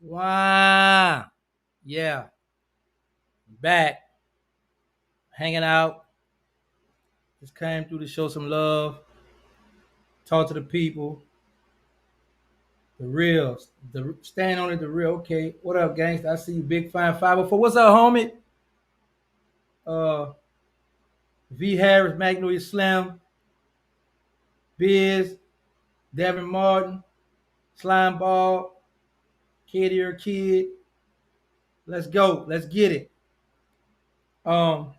Wow. Yeah. Back. Hanging out. Just came through to show some love. Talk to the people. The real. The stand on it, the real. Okay. What up, gangster? I see you, Big Fine 504. What's up, homie? Uh V Harris, Magnolia Slim, Biz, Devin Martin, Slime Ball, Kid or Kid. Let's go. Let's get it. Um,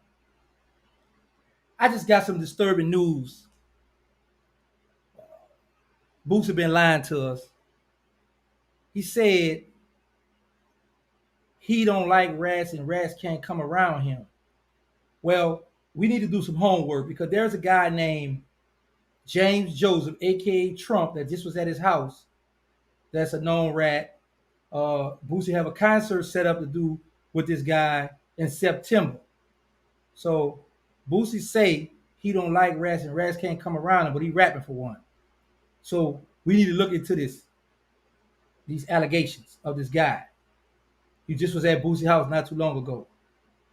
I just got some disturbing news. Boosie been lying to us. He said he don't like rats and rats can't come around him. Well, we need to do some homework because there's a guy named James Joseph, aka Trump, that just was at his house. That's a known rat. Boosie have a concert set up to do with this guy in September. So Boosie say he don't like rats and rats can't come around him, but he rapping for one. So we need to look into these allegations of this guy. He just was at Boosie house not too long ago.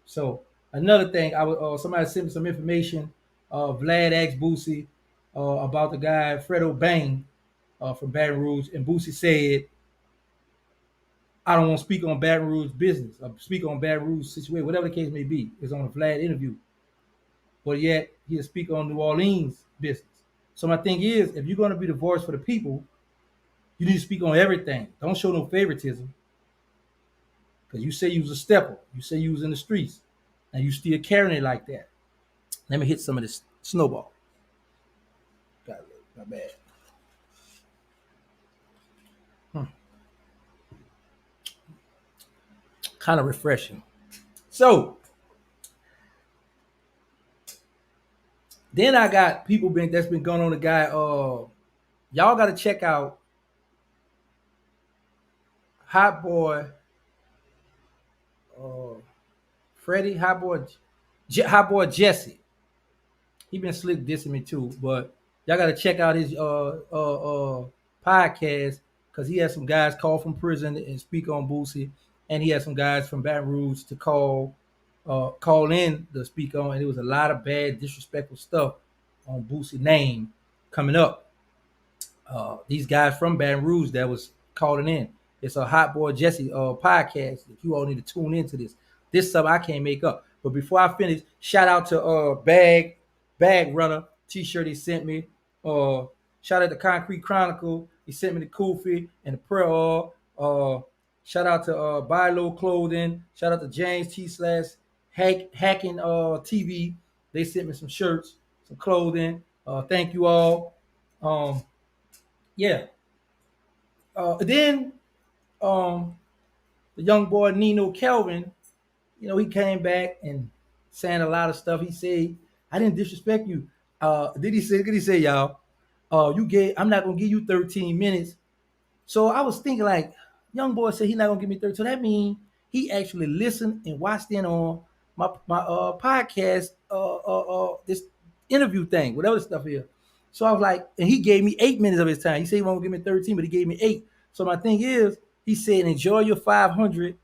So another thing, I was somebody sent me some information. Vlad asked Boosie about the guy Fredo Bang from Baton Rouge, and Boosie said, "I don't want to speak on Baton Rouge business, or speak on Baton Rouge situation, whatever the case may be." It's on a Vlad interview, but yet he'll speak on New Orleans business. So my thing is, if you're going to be the voice for the people, you need to speak on everything. Don't show no favoritism. Because you say you was a stepper. You say you was in the streets. And you still carrying it like that. Let me hit some of this snowball. Got it. Not bad. Kind of refreshing. So then I got people that's been going on the guy. Y'all got to check out Hot Boy Freddie, Hot Boy Jesse. He been slick dissing me too, but y'all got to check out his podcast because he has some guys call from prison and speak on Boosie, and he has some guys from Baton Rouge to call in to speak on, and it was a lot of bad, disrespectful stuff on Boosie name coming up. These guys from Baton Rouge that was calling in. It's a Hot Boy Jesse podcast. If you all need to tune into this. This stuff I can't make up. But before I finish, shout out to Bag Runner t-shirt he sent me. Shout out to Concrete Chronicle. He sent me the Kofi and the prayer oil. Shout out to Buy Low Clothing. Shout out to James T slash Hacking TV. They sent me some shirts, some clothing. Thank you all. Yeah. Then the young boy Neno Kelvin, he came back and saying a lot of stuff. He said, "I didn't disrespect you." Did he say? Did he say, y'all? I'm not gonna give you 13 minutes. So I was thinking, like, young boy said he's not gonna give me 13. So that means he actually listened and watched in on my podcast, this interview thing, whatever stuff is. So I was like, and he gave me 8 minutes of his time. He said he won't give me 13, but he gave me 8. So my thing is, he said, enjoy your 500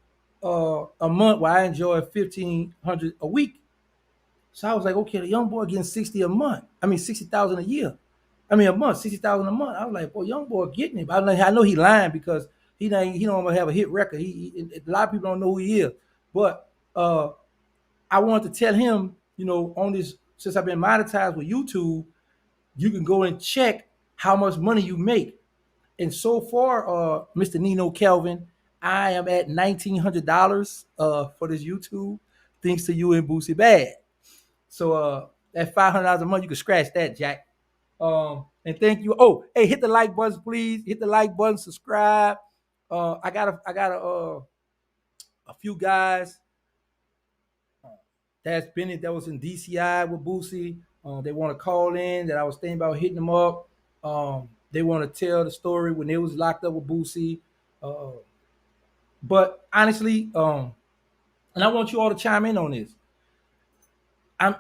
a month while I enjoy 1,500 a week. So I was like, okay, the young boy getting 60 a month. I mean, 60,000 a year. I mean, a month, 60,000 a month. I was like, boy, young boy getting it. But I know he lying because he don't have a hit record. A lot of people don't know who he is. But I wanted to tell him, on this, since I've been monetized with YouTube, you can go and check how much money you make. And so far, Mr. Neno Kelvin, I am at $1,900 for this YouTube, thanks to you and Boosie Bad. So that $500 a month, you can scratch that, Jack. And thank you. Oh, hey, hit the like button, please. Hit the like button, subscribe. I got a few guys that was in DCI with Boosie. They want to call in. That I was thinking about hitting them up. They want to tell the story when they was locked up with Boosie. But honestly, and I want you all to chime in on this.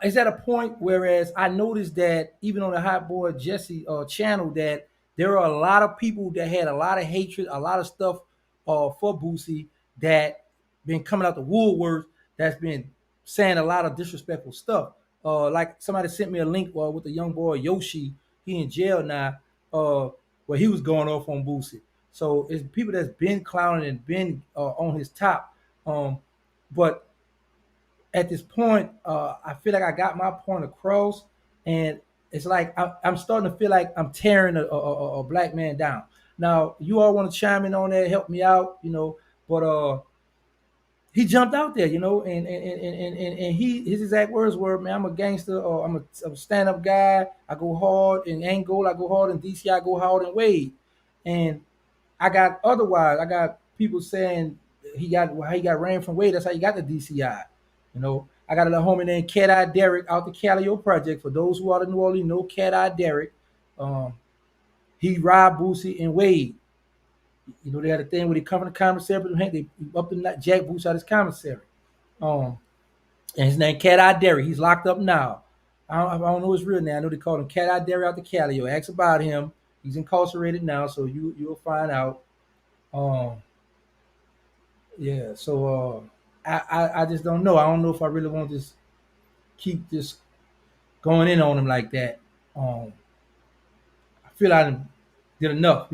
It's at a point whereas I noticed that even on the Hot Boy Jesse channel that there are a lot of people that had a lot of hatred, a lot of stuff for Boosie that been coming out the woolworks that's been saying a lot of disrespectful stuff. Like somebody sent me a link with the young boy Yoshi. He in jail now. Where he was going off on Boosie. So it's people that's been clowning and been on his top. But at this point, I feel like I got my point across, and it's like I'm starting to feel like I'm tearing a black man down. Now, you all want to chime in on that, help me out, but he jumped out there, and his exact words were, "Man, I'm a gangster, or I'm a stand up guy. I go hard in Angola, I go hard in DC, I go hard in Wade," and I got people saying he got ran from Wade. That's how he got the DCI. I got a little homie named Cat Eye Derek out the Calio Project. For those who are in New Orleans, know Cat Eye Derek. Um, he robbed Boosie and Wade. They had a thing where they come from the commissary, but they up the night, Jack Boosie out his commissary. Um, and his name Cat Eye Derek. He's locked up now. I don't know his real name. I know they called him Cat Eye Derek out the Calio. Ask about him. He's incarcerated now, so you'll find out. Um, yeah. So I just don't know. I don't know if I really want to just keep this going in on him like that. Um, I feel I did enough.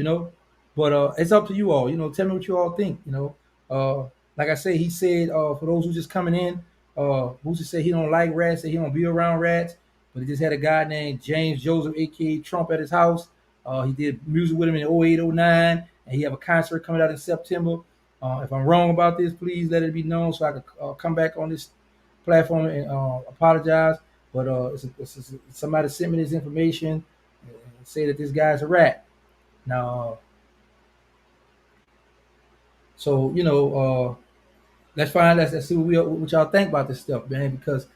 But it's up to you all. Tell me what you all think. Like I say, he said for those who just coming in, Boosie said he don't like rats, that he don't be around rats. But he just had a guy named James Joseph, aka Trump, at his house. He did music with him in 08, 09, and he have a concert coming out in September. If I'm wrong about this, please let it be known so I can come back on this platform and apologize. But somebody sent me this information and say that this guy's a rat. Now, so let's see what y'all think about this stuff, man. Because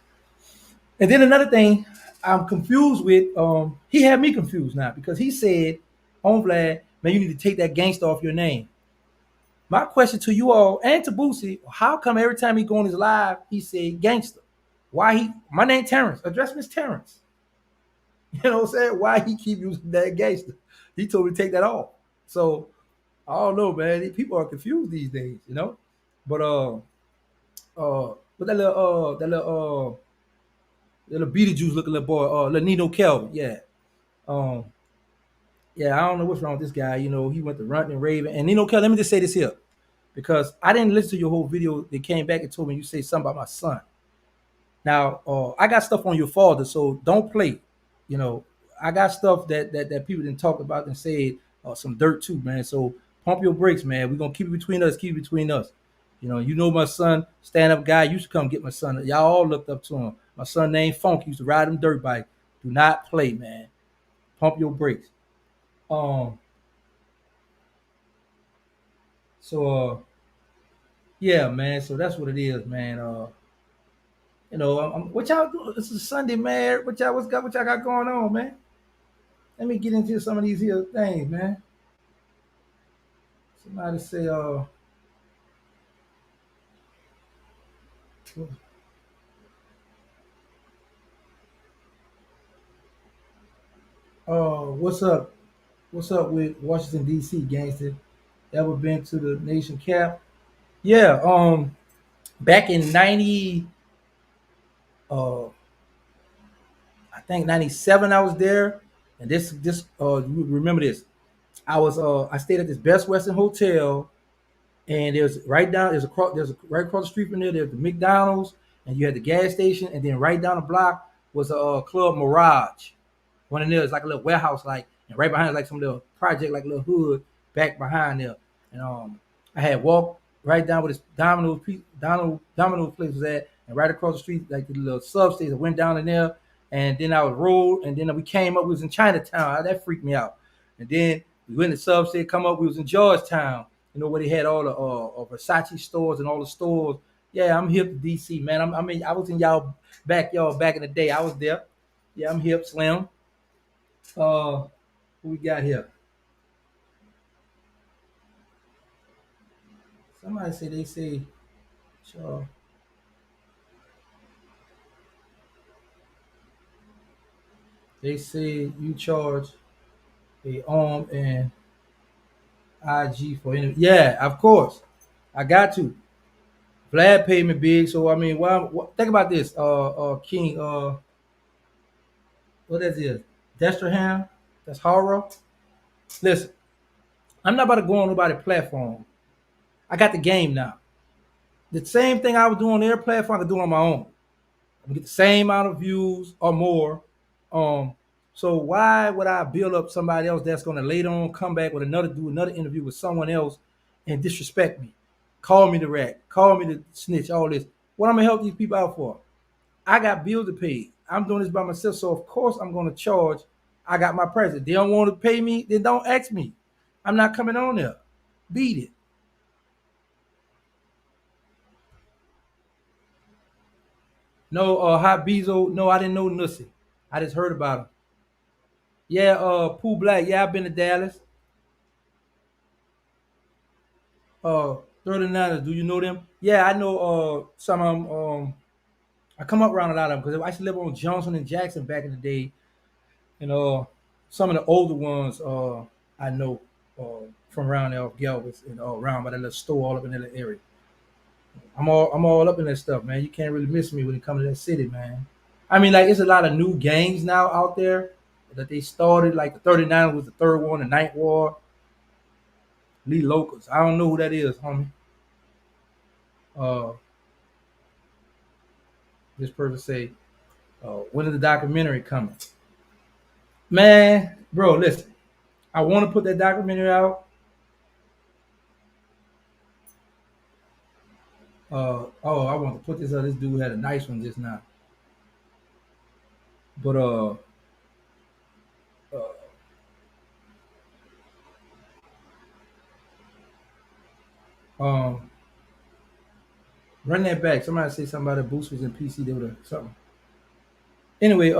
and then another thing, I'm confused with. He had me confused now because he said on Vlad, man, you need to take that gangster off your name. My question to you all and to Boosie, how come every time he go on his live, he say gangster? Why my name Terrence, address Miss Terrence. You know what I'm saying? Why he keep using that gangster? He told me to take that off. So I don't know, man. People are confused these days. But but that little Beetlejuice looking little boy, little Neno Kelvin, yeah. Um, yeah, I don't know what's wrong with this guy. He went to Runting and Raven. And Neno Kelvin, let me just say this here. Because I didn't listen to your whole video. They came back and told me you say something about my son. Now, I got stuff on your father, so don't play. You know, I got stuff that people didn't talk about and said some dirt too, man. So pump your brakes, man. We're gonna keep it between us. Keep it between us. My son, stand up guy. Used to come get my son. Y'all all looked up to him. My son named Funk used to ride him dirt bike. Do not play, man. Pump your brakes. Um. So yeah, man. So that's what it is, man. What y'all do? It's a Sunday, man. What y'all got going on, man? Let me get into some of these here things, man. Somebody say, what's up? What's up with Washington D.C. gangster? Ever been to the nation cap? Yeah. Back in uh, I think 97, I was there, and you remember this? I stayed at this Best Western Hotel, and right across the street from there's the McDonald's, and you had the gas station, and then right down the block was a club Mirage. One of them is like a little warehouse, like, and right behind is like some little project, like a little hood back behind there. And I had walked right down where this Domino's place was at, and right across the street, like the little substation. I went down in there, and then I was rolled, and then we came up. We was in Chinatown. That freaked me out. And then we went to substation, come up. We was in Georgetown. Where they had all the Versace stores and all the stores. Yeah, I'm hip to DC, man. I was in y'all backyard back in the day. I was there. Yeah, I'm hip, slim. Who we got here? Somebody say sure. They say you charge a arm and IG for any. Yeah, of course. I got to. Vlad paid me big, so I mean, think about this, King, what is it? Desterham, that's horror. Listen, I'm not about to go on nobody's platform. I got the game now. The same thing I was doing on their platform, I can do on my own. I get the same amount of views or more. Um, so why would I build up somebody else that's going to later on come back with do another interview with someone else and disrespect me, call me the rat, call me the snitch, all this? What I'm gonna help these people out for? I got bills to pay. I'm doing this by myself, so of course I'm going to charge. I got my price. If they don't want to pay me, then don't ask me. I'm not coming on there. Beat it. No, Hot Bezo. No, I didn't know Nussy. I just heard about him. Yeah, Pooh Black. Yeah, I've been to Dallas. 39ers. Do you know them? Yeah, I know some of them. I come up around a lot of them because I used to live on Johnson and Jackson back in the day. And some of the older ones I know from around there off Galvez and around by that little store all up in that little area. I'm all up in that stuff, man. You can't really miss me when it comes to that city, man. I mean, like it's a lot of new gangs now out there that they started. Like the 39 was the third one, the Ninth War, Lee Locals. I don't know who that is, homie. Uh, this person say, when is the documentary coming? Man, bro, listen. I want to put that documentary out. I want to put this up. This dude had a nice one just now. But um, run that back. Somebody say something about the Boost was in PC there or something. Anyway,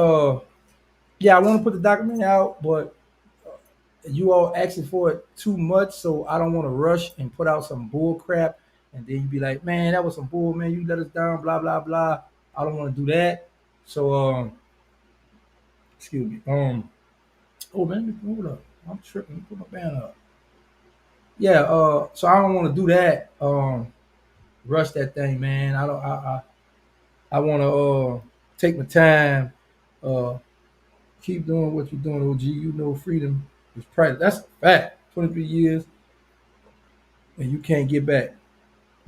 yeah, I want to put the documentary out, but you all asking for it too much, so I don't want to rush and put out some bull crap, and then you be like, man, that was some bull, man. You let us down, blah blah blah. I don't want to do that. So excuse me. Oh man, hold up. I'm tripping. Let me put my band up. Yeah. So I don't want to do that. Rush that thing, man. I don't. I want to take my time. Uh, keep doing what you're doing, OG. You know, freedom is priceless. That's a fact. 23 years and you can't get back.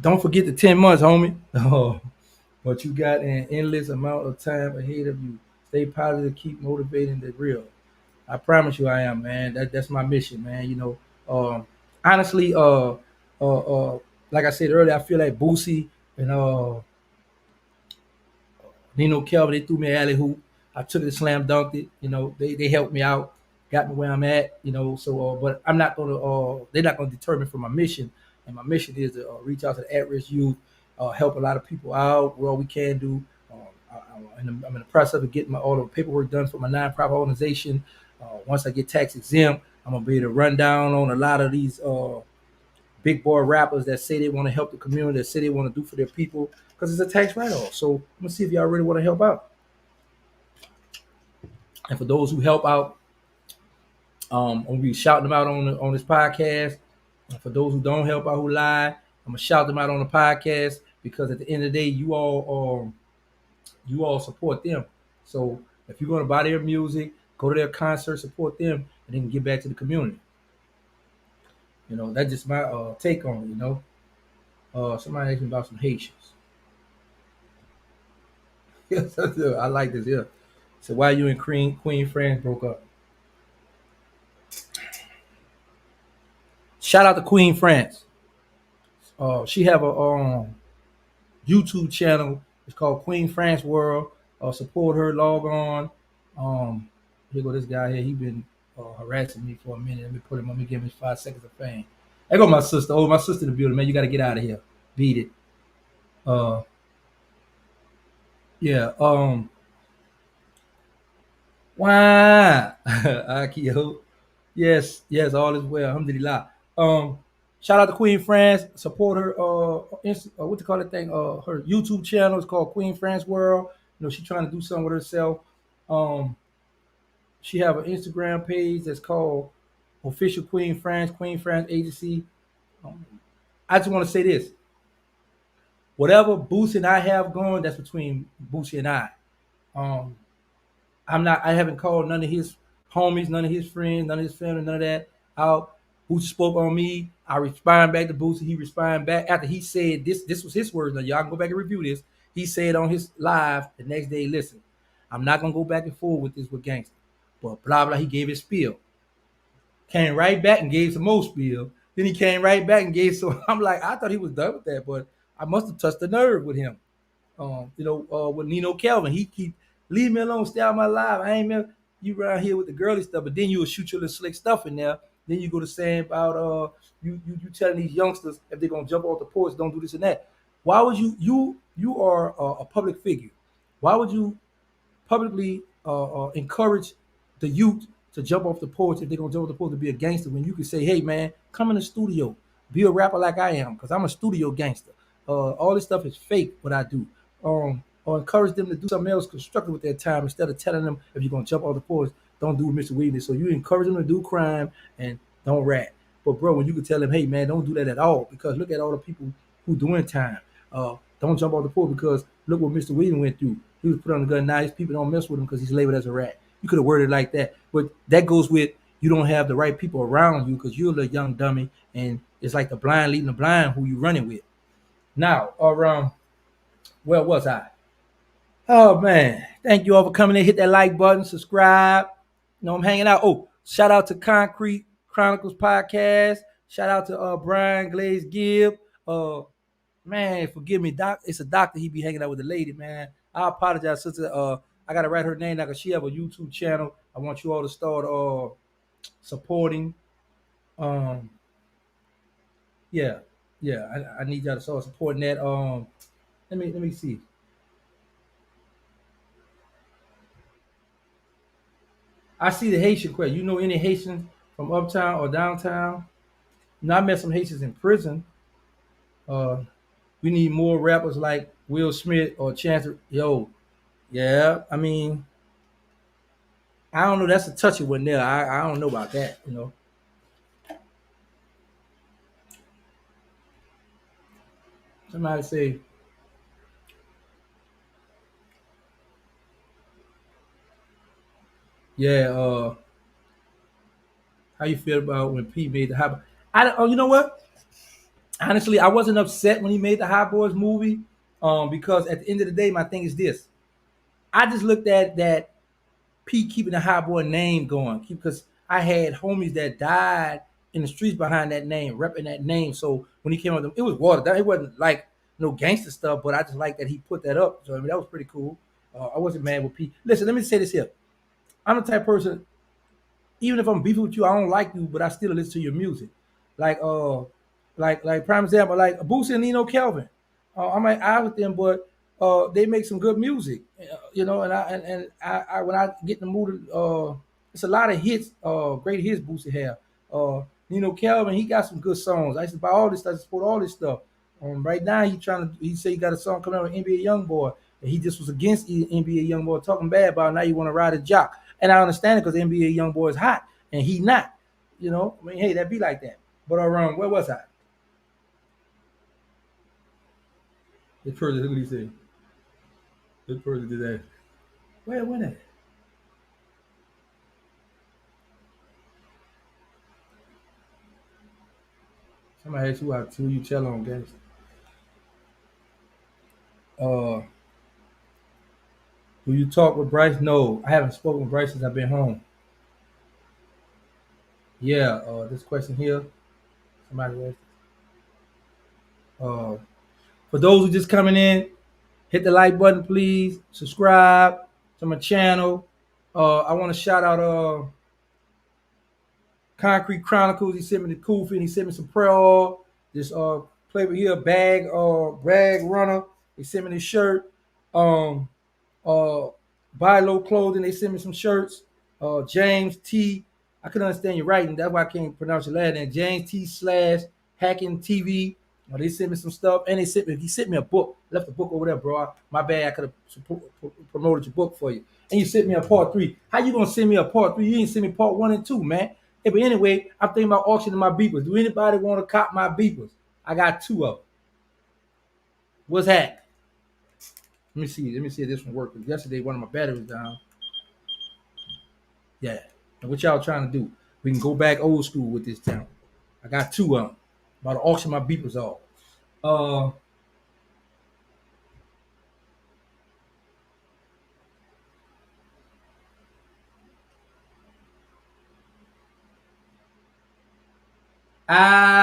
Don't forget the 10 months, homie. Oh, but you got an endless amount of time ahead of you. Stay positive. Keep motivating the real. I promise you, I am, man. That's my mission, man. You know, honestly, like I said earlier, I feel like Boosie and Neno Kelvin, they threw me an alley hoop. I took it, slam dunked it. You know, they helped me out, got me where I'm at. You know, so but I'm not gonna. They're not gonna deter me from my mission, and my mission is to reach out to the at-risk youth, help a lot of people out where all we can do. I'm in the process of getting all the paperwork done for my nonprofit organization. Once I get tax exempt, I'm gonna be able to run down on a lot of these big boy rappers that say they want to help the community, that say they want to do for their people, because it's a tax write-off. So I'm gonna see if y'all really want to help out. And for those who help out, I'm gonna be shouting them out on this podcast. And for those who don't help out, who lie, I'm gonna shout them out on the podcast because at the end of the day, you all support them. So if you're gonna buy their music, go to their concert, support them, and then give back to the community. You know, that's just my take on it. You know, somebody asked me about some Haitians. Yes, I like this. Yeah. So why you and Queen France broke up? Shout out to Queen France. She have a YouTube channel. It's called Queen France World. Support her. Log on. Um, Here go this guy here. He been harassing me for a minute. Let me put him. Let me give him 5 seconds of fame. There go my sister. Oh, my sister in the building, man. You got to get out of here. Beat it. Uh, yeah. Why? Akio. Yes, yes, all is well. Alhamdulillah. Shout out to Queen France. Support her what to call that thing? Her YouTube channel is called Queen France World. You know, she's trying to do something with herself. Um, she have an Instagram page that's called official Queen France agency. Um, I just want to say this: whatever Boosie and I have going, that's between Boosie and I. Um, I'm not. I haven't called none of his homies, none of his friends, none of his family, none of that out. Boosie spoke on me. I respond back to Boosie. He responded back after he said this. This was his words. Now y'all can go back and review this. He said on his live the next day, "Listen, I'm not gonna go back and forth with this with gangster." But blah blah. He gave his spiel. Came right back and gave some more spiel. Then he came right back and gave some. I'm like, I thought he was done with that, but I must have touched the nerve with him. With Neno Kelvin. He keep leave me alone, stay out of my life. I ain't meant you around here with the girly stuff, but then you will shoot your little slick stuff in there. Then you go to saying about you telling these youngsters if they're gonna jump off the porch, don't do this and that. Why would you are a public figure? Why would you publicly encourage the youth to jump off the porch if they're gonna jump off the porch to be a gangster when you can say, hey man, come in the studio, be a rapper like I am, because I'm a studio gangster. All this stuff is fake, what I do. Or encourage them to do something else constructive with their time instead of telling them if you're gonna jump off the porch, don't do what Mr. Williams. So you encourage them to do crime and don't rap. But bro, when you can tell them, hey man, don't do that at all, because look at all the people who doing time. Don't jump off the porch because look what Mr. Williams went through. He was put on the gun. Now these people don't mess with him because he's labeled as a rat. You could have worded it like that, but that goes with you don't have the right people around you because you're a young dummy, and it's like the blind leading the blind who you running with. Now, around where was I? Oh man, thank you all for coming in. Hit that like button, subscribe. You know I'm hanging out. Oh, shout out to Concrete Chronicles podcast. Shout out to Brian Glaze Gibb. Man, forgive me, doc. It's a doctor. He be hanging out with the lady, man. I apologize, sister. I gotta write her name down because she have a YouTube channel. I want you all to start supporting. Um, yeah, yeah. I need y'all to start supporting that. Let me see. I see the Haitian question. You know any Haitians from uptown or downtown? I met some Haitians in prison. Uh, we need more rappers like Will Smith or Chance. Yo, yeah. I mean, I don't know. That's a touchy one there. I don't know about that. Somebody say, yeah. How you feel about when Pete made the high? You know what? Honestly, I wasn't upset when he made the Hot Boys movie. Because at the end of the day, my thing is this: I just looked at that Pete keeping the Hot Boy name going, because I had homies that died in the streets behind that name, repping that name. So when he came out, it was watered down. It wasn't like no gangster stuff, but I just like that he put that up. So I mean, that was pretty cool. I wasn't mad with Pete. Listen, let me say this here: I'm the type of person, even if I'm beefing with you, I don't like you, but I still listen to your music. Like like prime example, like Boosie and Neno Kelvin. I might eye with them, but they make some good music. And I when I get in the mood, it's a lot of hits, great hits Boosie have. Neno Kelvin, he got some good songs. I used to buy all this stuff, support all this stuff. Right now, he say he got a song coming out with NBA YoungBoy. And he just was against NBA YoungBoy, talking bad about now you want to ride a jock. And I understand it because NBA YoungBoy is hot and he not. I mean, hey, that be like that. But where was I? This person, look what he said. This person did that. Where went it? Somebody asked who you tell on guys. Uh, do you talk with Bryce? No, I haven't spoken with Bryce since I've been home. Yeah, this question here. Somebody asked. Uh, for those who just coming in, hit the like button, please. Subscribe to my channel. I want to shout out Concrete Chronicles. He sent me the Koofy and he sent me some prayer oil. This flavor here, bag runner. He sent me this shirt. Um, uh, Buy Low Clothing. They sent me some shirts. James T. I couldn't understand your writing. That's why I can't pronounce your last name. James T. slash Hacking TV. They sent me some stuff, and he sent me a book. Left the book over there, bro. My bad. I could have promoted your book for you. And you sent me a part 3. How you gonna send me a part 3? You didn't send me part 1 and 2, man. Hey, but anyway, I'm thinking about auctioning my beepers. Do anybody want to cop my beepers? I got two of them. What's that? Let me see. Let me see if this one works. Yesterday, one of my batteries down. Yeah. And what y'all trying to do? We can go back old school with this town. I got two of them. About to auction my beepers off. Uh,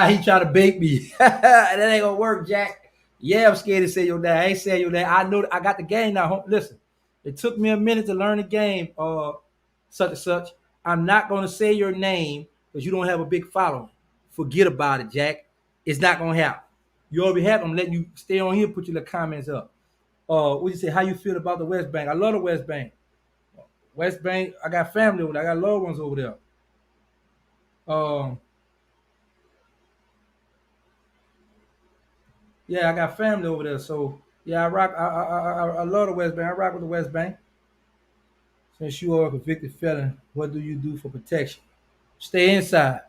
he trying to bait me. That ain't gonna work, Jack. Yeah, I'm scared to say your name. I ain't saying your name. I know I got the game now. Listen, it took me a minute to learn the game. Such and such. I'm not gonna say your name because you don't have a big following. Forget about it, Jack. It's not gonna happen. You already have. I'm letting you stay on here. Put your little comments up. What you say? How you feel about the West Bank? I love the West Bank. West Bank. I got family over there. I got loved ones over there. Um, Yeah, I got family over there, so yeah, I rock. I love the West Bank. I rock with the West Bank. Since you are a convicted felon, what do you do for protection? Stay inside.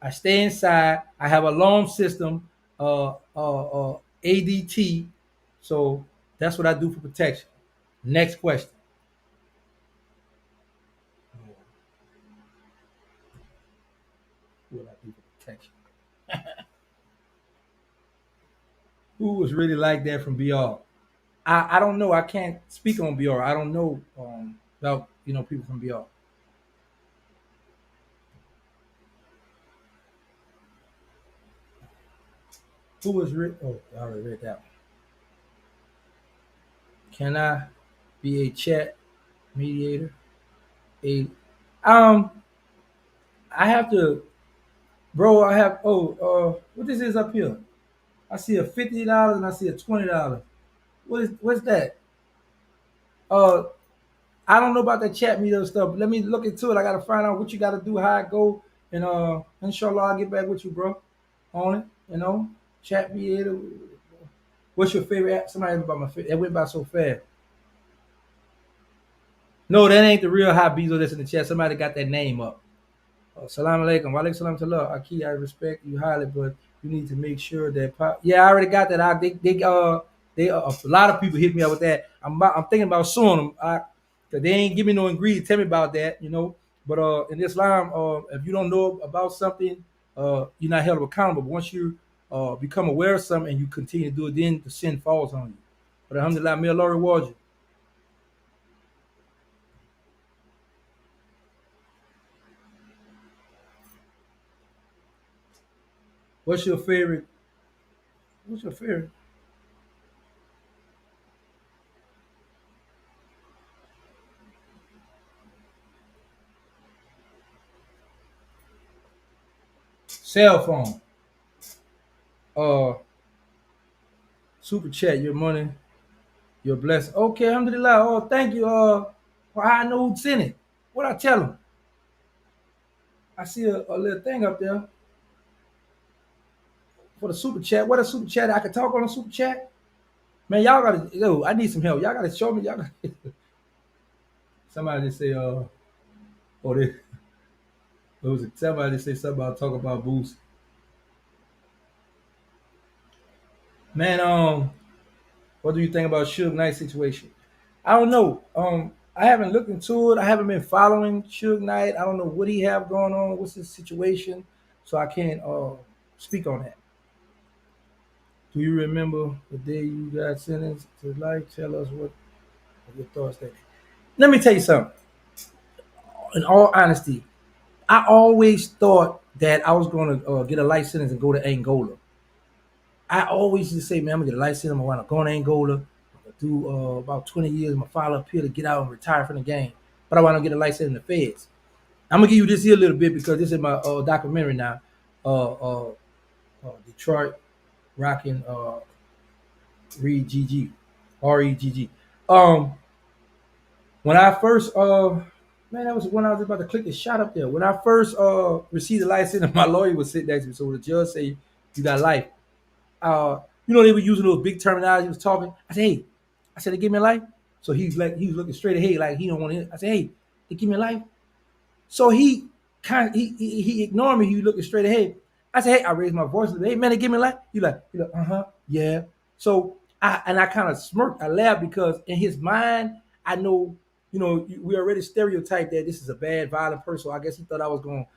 I stay inside. I have a alarm system, ADT. So that's what I do for protection. Next question. What I do for protection? Who was really like that from BR? I don't know. I can't speak on BR. I don't know about people from BR. Who was Oh, I already read that one. Can I be a chat mediator? A um, I have to, bro. I have. What this is up here? I see a $50 and I see a $20. What's that? Uh, I don't know about that chat meter stuff. But let me look into it. I gotta find out what you gotta do, how it go, and inshallah I'll get back with you, bro, on it. Chat mediator. What's your favorite app? Somebody about my favorite. It went by so fast. No, that ain't the real hot Bezo that's in the chat. Somebody got that name up. Salam alaikum. Wa alaikum salam to Allah. Aki, I respect you highly, but you need to make sure that yeah, I already got that. They a lot of people hit me up with that. I'm thinking about suing them. Cause they ain't give me no ingredient. Tell me about that. But in Islam, if you don't know about something, you're not held accountable. But once you become aware of something and you continue to do it, then the sin falls on you. But alhamdulillah, may Allah reward you. What's your favorite? What's your favorite? Cell phone. Uh, Super chat, your money, your blessing. Okay, alhamdulillah. Oh, thank you. Well, I know who sent it. What I tell him? I see a little thing up there for the super chat. What a super chat? I can talk on a super chat. Man, y'all gotta. Yo, I need some help. Y'all gotta show me. Y'all gotta. Somebody just say, oh, they. It was somebody say something about talk about Boosie. Man, what do you think about Suge Knight situation? I don't know. I haven't looked into it. I haven't been following Suge Knight. I don't know what he have going on. What's his situation? So I can't speak on that. Do you remember the day you got sentenced to life? Tell us what your thoughts there. Let me tell you something. In all honesty, I always thought that I was going to get a life sentence and go to Angola. I always used to say, man, I'm gonna get a life sentence. I'm gonna go to Angola. I'm gonna do about 20 years. I'm gonna file up here to get out and retire from the game. But I want to get a life sentence in the feds. I'm gonna give you this here a little bit because this is my documentary now. Detroit rocking Reed GG, REGG. Um, when I first man, that was when I was about to click the shot up there. When I first received the license, my lawyer was sitting next to me. So the judge say you got life. They were using those big terminology. He was talking. I said, hey, they give me a life. So he was looking straight ahead, like he don't want to. I said, hey, they give me a life. So he kind of, he ignored me. He looking straight ahead. I said, hey, I raised my voice. Hey, man, they give me a light. You like, yeah. So I kind of smirked. I laughed because in his mind, I know, we already stereotyped that this is a bad, violent person. So I guess he thought I was going to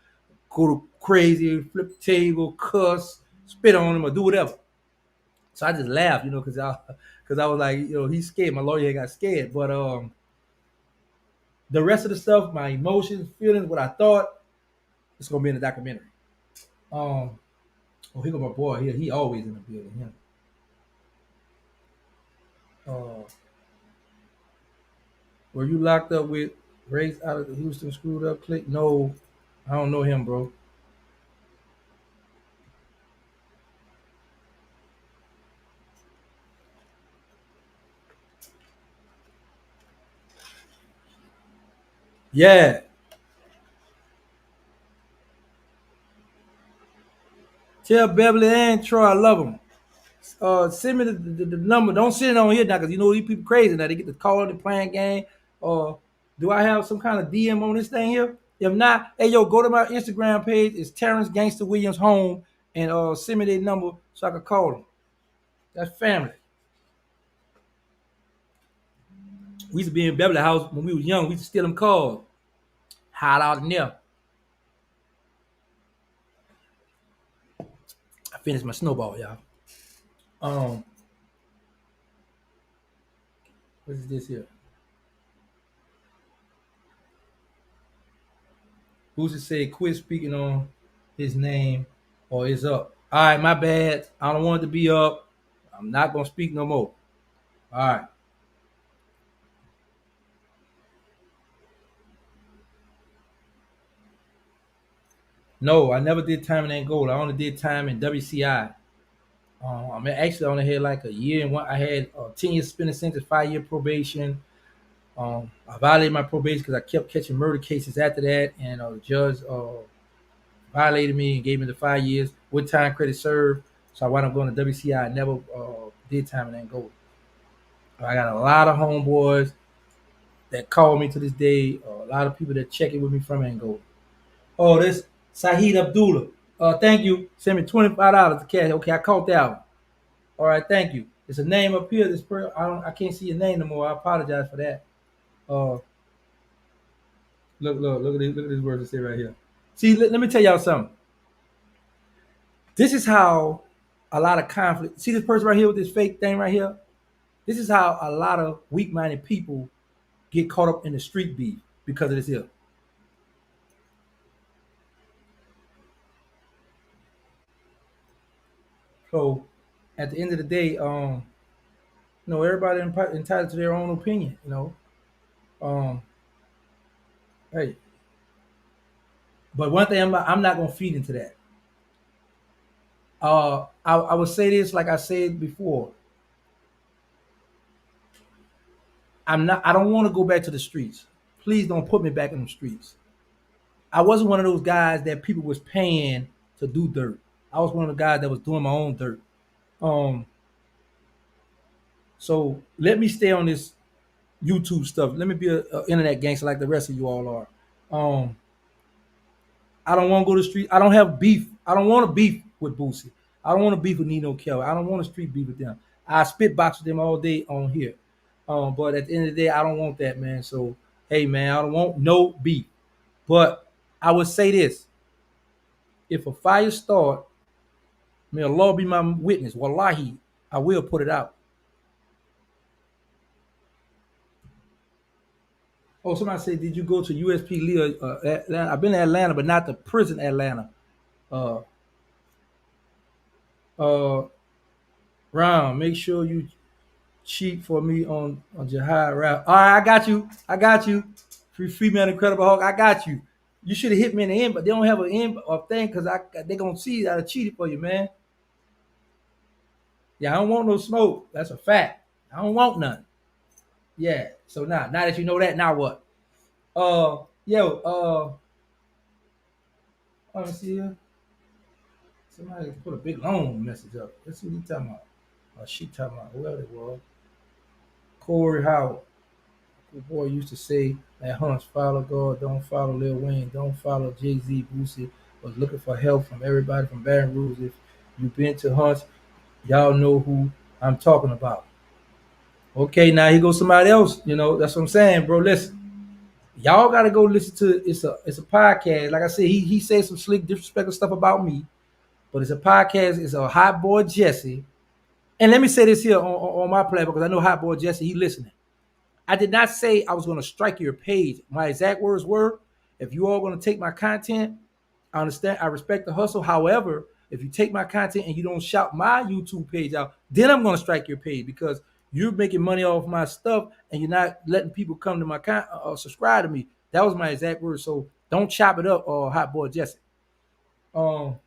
go to crazy, flip the table, cuss, spit on him, or do whatever. So I just laughed, because I was like, he's scared. My lawyer got scared. But the rest of the stuff, my emotions, feelings, what I thought, it's gonna be in the documentary. Um, here go my boy here. He always in the building. Him. Were you locked up with race out of the Houston screwed up clique? No, I don't know him, bro. Yeah, tell Beverly and Troy I love them. Send me the number. Don't send it on here now because you know these people crazy now. They get the call, they playing game. Or do I have some kind of DM on this thing here? If not, hey yo, go to my Instagram page. It's Terrence Gangster Williams Home and send me their number so I can call them. That's family. We used to be in Beverly House when we was young. We used to steal them calls. Hide out in there. I finished my snowball, y'all. Um, what is this here? Boosie said, quit speaking on his name or it's up. All right, my bad. I don't want it to be up. I'm not going to speak no more. All right. No, I never did time in Angola. I only did time in WCI. I mean, actually, I only had like a year and one. I had 10 years suspended sentence, 5-year probation. I violated my probation because I kept catching murder cases after that, and the judge violated me and gave me the 5 years with time credit served. So I wound up going to WCI. I never did time in Angola. I got a lot of homeboys that call me to this day. A lot of people that check it with me from Angola. Oh, this Sahid Abdullah. Thank you. Send me $25 to cash. Okay, I caught that one. All right, thank you. It's a name up here. I can't see your name no more. I apologize for that. Uh, look at these words that say right here. See, let me tell y'all something. This is how a lot of conflict. See this person right here with this fake thing right here. This is how a lot of weak-minded people get caught up in the street beef because of this here. So, at the end of the day, everybody entitled to their own opinion. Um, hey, but one thing I'm not gonna feed into that. I would say this like I said before. I don't want to go back to the streets. Please don't put me back in the streets. I wasn't one of those guys that people was paying to do dirt. I was one of the guys that was doing my own dirt. Um, so let me stay on this YouTube stuff. Let me be a internet gangster like the rest of you all are. Um, I don't want to go to the street. I don't have beef. I don't want to beef with Boosie. I don't want to beef with Neno Kelly. I don't want to street beef with them. I spit box with them all day on here. But at the end of the day, I don't want that, man. So, hey, man, I don't want no beef. But I would say this: if a fire start, may Allah be my witness. Wallahi, I will put it out. Oh, somebody said, did you go to USP Lee? Atlanta? I've been to Atlanta, but not the prison Atlanta. Uh, uh, Round, make sure you cheat for me on Jihad rap. All right, I got you. I got you. Free man, Incredible Hulk. I got you. You should have hit me in the end, but they don't have an end of thing because they gonna see that I cheated for you, man. Yeah, I don't want no smoke. That's a fact. I don't want none. Yeah. So now that you know that, now what? Yo, let me see here. Somebody put a big long message up. Let's see what he talking about. She talking about whoever it was. Corey Howard. The boy used to say that Hunts follow God, don't follow Lil Wayne, don't follow Jay Z. Boosie was looking for help from everybody from Baton Rouge. If you've been to Hunts, y'all know who I'm talking about. Okay, now here goes somebody else. That's what I'm saying, bro. Listen, y'all gotta go listen to it's a podcast. Like I said, he said some slick, disrespectful stuff about me, but it's a podcast. It's a Hot Boy Jesse. And let me say this here on my platform because I know Hot Boy Jesse, he listening. I did not say I was going to strike your page. My exact words were, if you all going to take my content, I understand, I respect the hustle. However, if you take my content and you don't shout my YouTube page out, then I'm going to strike your page because you're making money off my stuff and you're not letting people come to my subscribe to me. That was my exact words. So don't chop it up, Hot Boy Jesse. Um,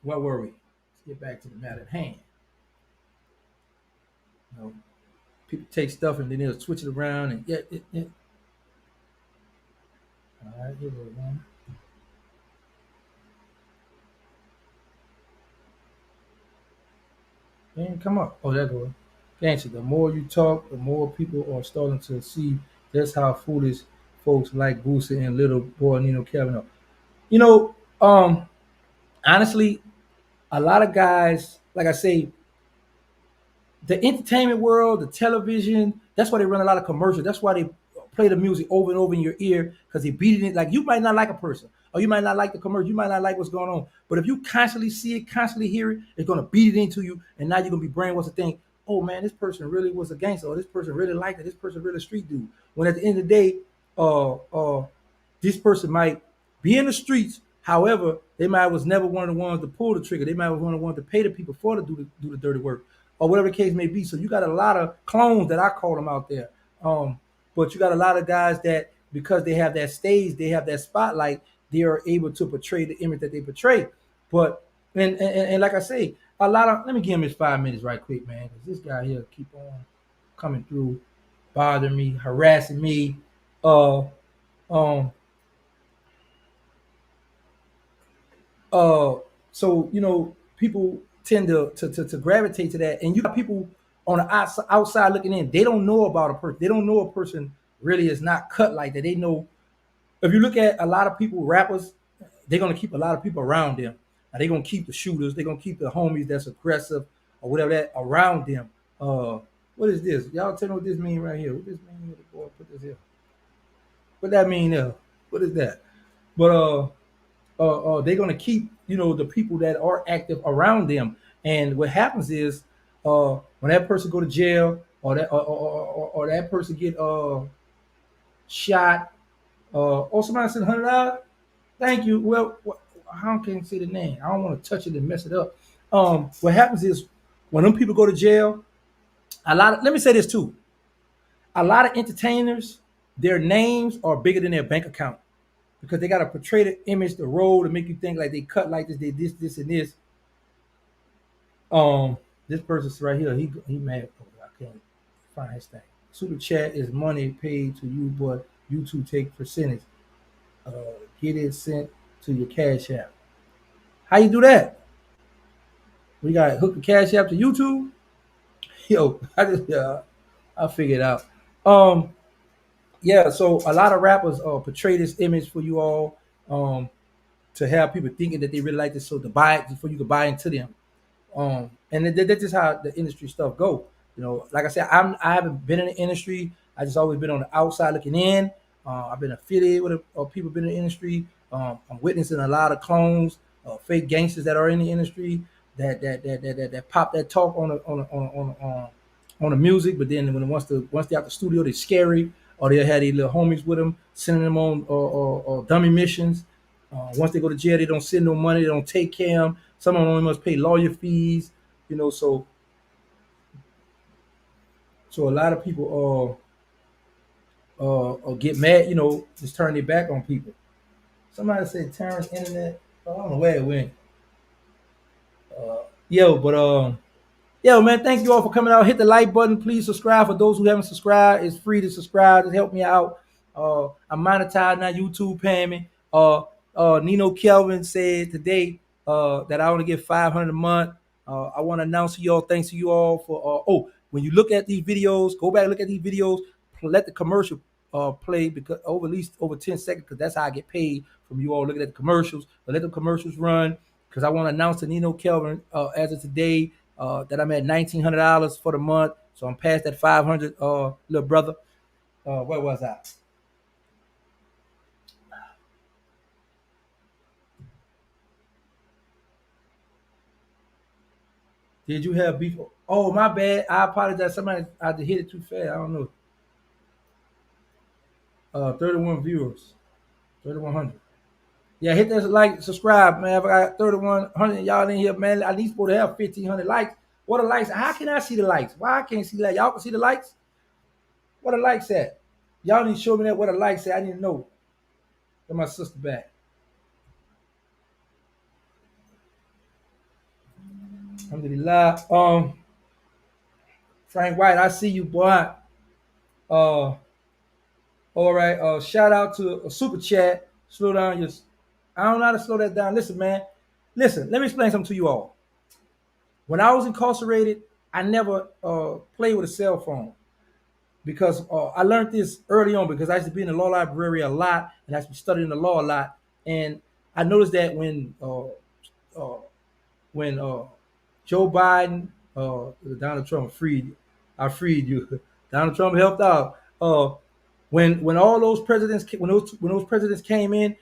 where were we? Let's get back to the matter at hand. You know, people take stuff and then they'll switch it around and yeah. All right, here we go, man. Ain't come up. Oh, there goes. Gangster, the more you talk, the more people are starting to see just how foolish folks like Boosie and little boy Neno Kevin are. You know, honestly, a lot of guys, like I say, the entertainment world, the television, that's why they run a lot of commercials. That's why they play the music over and over in your ear because they beat it. Like you might not like a person or you might not like the commercial. You might not like what's going on. But if you constantly see it, constantly hear it, it's going to beat it into you. And now you're going to be brainwashed to think, oh man, this person really was a gangster or this person really liked it. This person really a street dude. When at the end of the day, this person might be in the streets. However, they might was never one of the ones to pull the trigger. They might was one of the ones to pay the people for to do the dirty work or whatever the case may be. So you got a lot of clones that I call them out there. But you got a lot of guys that because they have that stage, they have that spotlight, they are able to portray the image that they portray. But and like I say, a lot of let me give him his 5 minutes right quick, man, because this guy here keep on coming through, bothering me, harassing me. Uh, um, uh, so people tend to gravitate to that, and you got people on the outside looking in. They don't know about a person. They don't know a person really is not cut like that. They know if you look at a lot of people, rappers, they're gonna keep a lot of people around them. Now they're gonna keep the shooters. They're gonna keep the homies that's aggressive or whatever that around them. What is this? Y'all tell me what this mean right here. What this mean? Boy, put this here. What that mean there? What is that? But they're gonna keep the people that are active around them. And what happens is when that person go to jail or that person get shot or somebody said $100. Thank you. Well, how can I say the name? I don't want to touch it and mess it up. What happens is when them people go to jail, let me say this too. A lot of entertainers, their names are bigger than their bank account because they got to portray the image, the role to make you think like they cut like this, they this, and this. This person's right here. He mad. Oh, I can't find his thing. Super chat is money paid to you, but YouTube take percentage. Uh, get it sent to your cash app. How you do that? We got to hook the cash app to YouTube. Yo, I figured it out. Um, yeah. So a lot of rappers portray this image for you all to have people thinking that they really like this, so to buy it for you to buy into them. And that's just how the industry stuff go. Like I said, I haven't been in the industry. I just always been on the outside looking in. I've been affiliated with people been in the industry. I'm witnessing a lot of clones, fake gangsters that are in the industry that pop that talk on the music, but then once they out the studio, they're scary, or they had their little homies with them, sending them on or dummy missions. Once they go to jail, they don't send no money, they don't take care of them. Some of them only must pay lawyer fees, so a lot of people get mad, just turn their back on people. Somebody said Terrence Internet. I don't know where it went. Yo, but Yo, man, thank you all for coming out. Hit the like button. Please subscribe. For those who haven't subscribed, it's free to subscribe. Just help me out. I'm monetized now. YouTube paying me. Neno Kelvin said today that I only get 500 a month. I want to announce to y'all, thanks to you all for. When you look at these videos, go back and look at these videos. let the commercial play because over at least over 10 seconds because that's how I get paid from you all looking at the commercials. But let the commercials run because I want to announce to Neno Kelvin as of today that I'm at $1,900 for the month. So I'm past that 500, little brother. Where was I? Did you have beef? Oh, my bad. I apologize. Somebody I hit it too fast. I don't know. 31 viewers, 3,100. Yeah, hit that like, subscribe, man. If I got 3,100 y'all in here, man, I need supposed to have 1,500 likes. What are likes? How can I see the likes? Why I can't see that? Y'all can see the likes? What are likes at? Y'all need to show me that what a likes at. I need to know. Get my sister back. Alhamdulillah. Frank White, I see you, boy. Uh, all right. Shout out to a super chat. Slow down your. I don't know how to slow that down. Listen, man. Listen. Let me explain something to you all. When I was incarcerated, I never played with a cell phone because I learned this early on because I used to be in the law library a lot and I used to be studying the law a lot. And I noticed that uh, when Joe Biden, Donald Trump I freed you. Donald Trump helped out. When all those presidents when those presidents came in,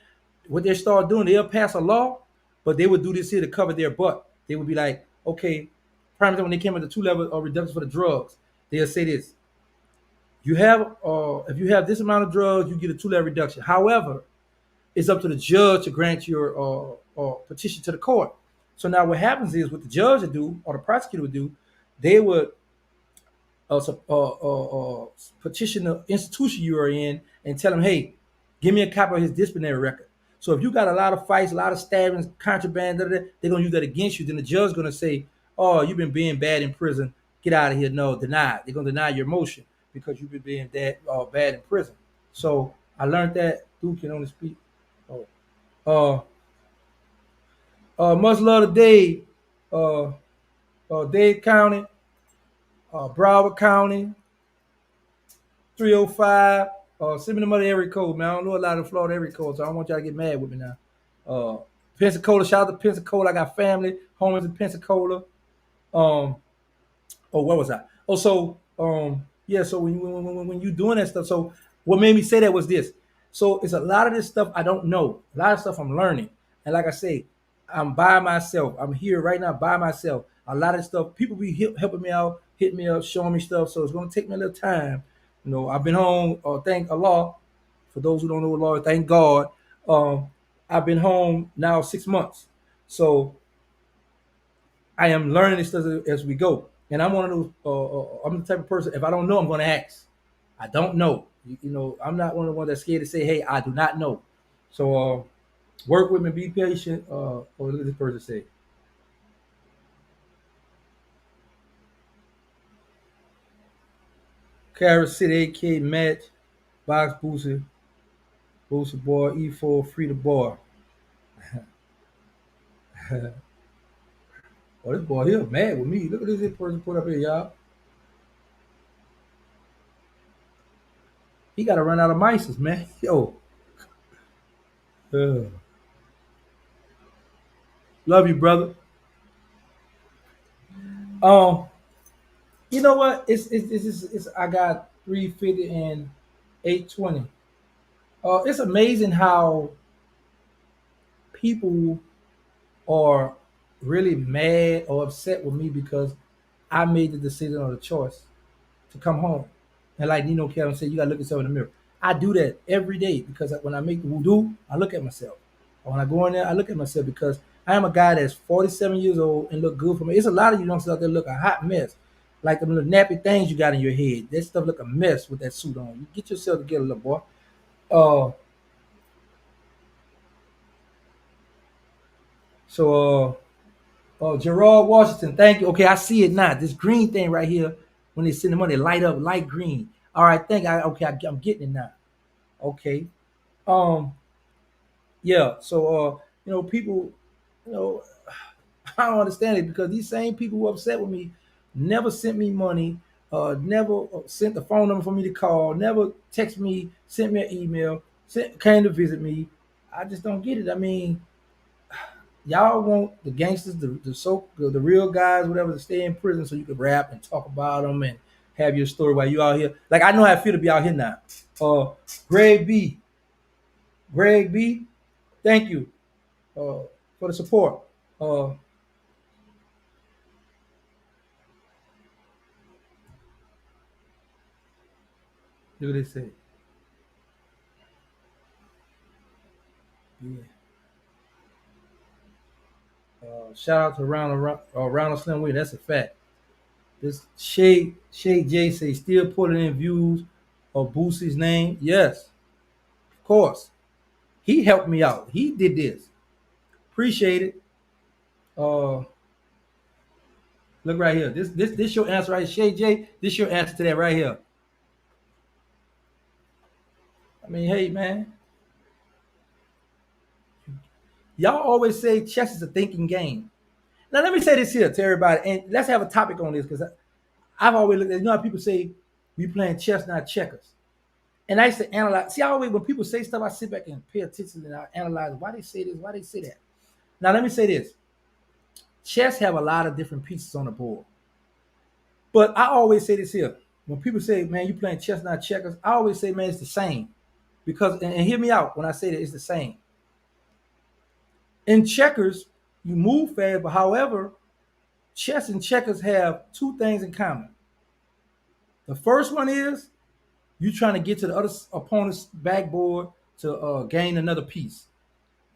what they started doing, they'll pass a law, but they would do this here to cover their butt. They would be like, okay, prime time when they came with the 2 level reduction for the drugs, they'll say this: you have if you have this amount of drugs, you get a 2 level reduction. However, it's up to the judge to grant your petition to the court. So now what happens is what the judge would do or the prosecutor would do, they would petition the institution you are in and tell them, hey, give me a copy of his disciplinary record. So if you got a lot of fights, a lot of stabbings, contraband, they're going to use that against you. Then the judge is going to say, oh, you've been being bad in prison. Get out of here. No, deny it. They're going to deny your motion because you've been being bad in prison. So I learned that. Duke can only speak. Oh. Much love to Dade. Dade County, Broward County, 305. Send me the mother area code, man. I don't know a lot of Florida area codes, so I don't want y'all to get mad with me now. Pensacola, shout out to Pensacola. I got family, homies in Pensacola. Um, where was I? Oh, so yeah. So when you doing that stuff, so what made me say that was this. So it's a lot of this stuff I don't know. A lot of stuff I'm learning, and like I say, I'm by myself. I'm here right now by myself. A lot of this stuff, people be helping me out, hitting me up, showing me stuff. So it's gonna take me a little time. I've been home. Thank Allah. For those who don't know Allah, thank God. I've been home now 6 months. So I am learning this stuff as we go. And I'm one of those. I'm the type of person. If I don't know, I'm going to ask. I don't know. I'm not one of the ones that's scared to say, "Hey, I do not know." So work with me, be patient. What did this person say? Carrot City, AK match, box Boosie, Boosie boy, E4, free the boy. Oh, this boy here mad with me. Look at this person put up here, y'all. He got to run out of mices, man. Yo, uh, love you, brother. Um, you know what? It's I got 350 and 820. It's amazing how people are really mad or upset with me because I made the decision or the choice to come home. And like Nino Kelvin said, you gotta look yourself in the mirror. I do that every day because when I make the wudu, I look at myself. Or when I go in there, I look at myself because I am a guy that's 47 years old and look good for me. It's a lot of you youngsters out there look a hot mess. Like the little nappy things you got in your head. That stuff look a mess with that suit on. You get yourself together, little boy. Uh, so Gerard Washington, thank you. Okay, I see it now. This green thing right here, when they send the money, light up light green. All right, I'm getting it now. Okay. Um, yeah. So people, you know, I don't understand it because these same people who are upset with me never sent me money. never sent the phone number for me to call, never text me, sent me an email, came to visit me. I just don't get it. I mean, y'all want the gangsters, the real guys, whatever, to stay in prison so you can rap and talk about them and have your story while you out here. Like I know how I feel to be out here now. Uh, Greg B, Greg B, thank you for the support. Look what they say. Yeah. Shout out to Ronald Slim Wade. That's a fact. This Shay J say still putting in views of Boosie's name. Yes, of course. He helped me out. He did this. Appreciate it. Uh, Look right here. This your answer right here. Shay J. This your answer to that right here. I mean, hey man, y'all always say chess is a thinking game. Now let me say this here to everybody, and let's have a topic on this because I've always looked at, you know how people say we playing chess, not checkers. And I used to analyze. See, I always, when people say stuff, I sit back and pay attention and I analyze why they say this, why they say that. Now let me say this: chess have a lot of different pieces on the board. But I always say this here: when people say, "Man, you playing chess, not checkers," I always say, "Man, it's the same." Because and hear me out when I say that it's the same. In checkers, you move fast, but however, chess and checkers have two things in common. The first one is you trying to get to the other opponent's backboard to gain another piece.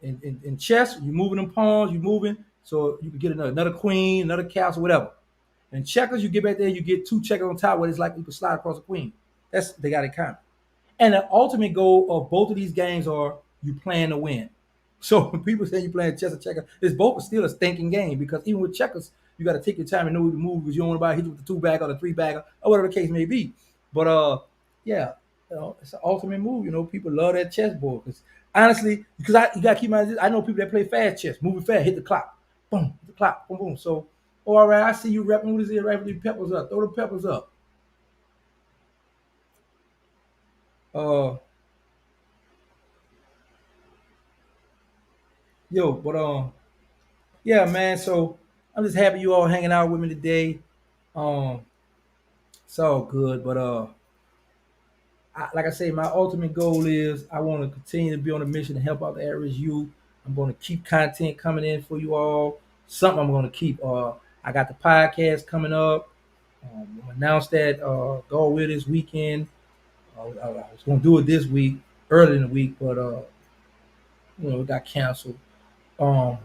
In chess, you're moving them pawns, you're moving so you can get another queen, another castle, whatever. In checkers, you get back there, you get two checkers on top where it's like you can slide across a queen. That's they got in common. And the ultimate goal of both of these games are you playing to win. So when people say you playing chess or checkers, it's both still a stinking game because even with checkers, you got to take your time and know who to move because you don't want to hit you with the two bagger or the three bagger or whatever the case may be. But yeah, it's an ultimate move. You know, people love that chessboard because honestly, because you got to keep in mind, I know people that play fast chess, moving fast, hit the clock, boom, hit the clock, boom, boom. So, all right, I see you repping with this right with the peppers up, throw the peppers up. Uh, but yeah, man. So I'm just happy you all hanging out with me today. Um, it's all good, but like I say, my ultimate goal is I want to continue to be on a mission to help out the average youth. I'm going to keep content coming in for you all. Something I'm going to keep. I got the podcast coming up. I'm gonna announce that go with this weekend. I was going to do it this week, early in the week, but it got canceled. Um,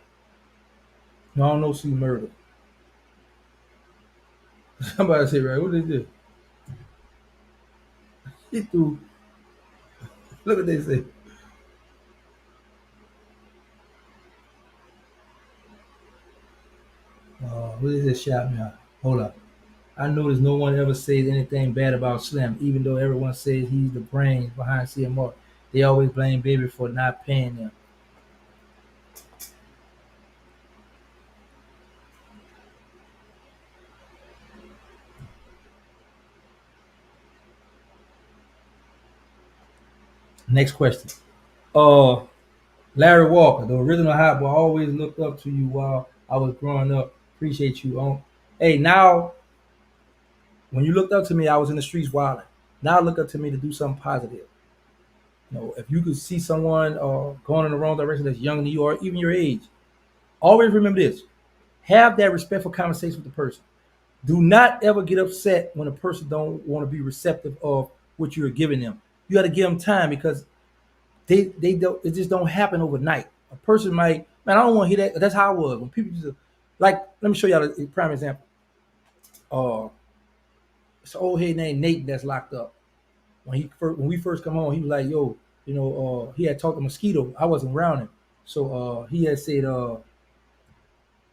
no, I don't know, see murder. Somebody say, right, what is this? He threw. Look what they say. What is this shot me out? Hold up. I notice no one ever says anything bad about Slim, even though everyone says he's the brains behind CMR. They always blame Baby for not paying them. Next question. Uh, Larry Walker, the original hot boy, always looked up to you while I was growing up. Appreciate you. Hey, now when you looked up to me, I was in the streets wilding. Now look up to me to do something positive. If you could see someone going in the wrong direction that's younger than you or even your age, always remember this: have that respectful conversation with the person. Do not ever get upset when a person don't want to be receptive of what you're giving them. You got to give them time because they don't. It just don't happen overnight. A person might, man, I don't want to hear that. That's how I was when people just like. Let me show y'all a prime example. Uh, it's an old head named Nate that's locked up. When we first come home, he was like, "Yo, he had talked to Mosquito. I wasn't around him, so he had said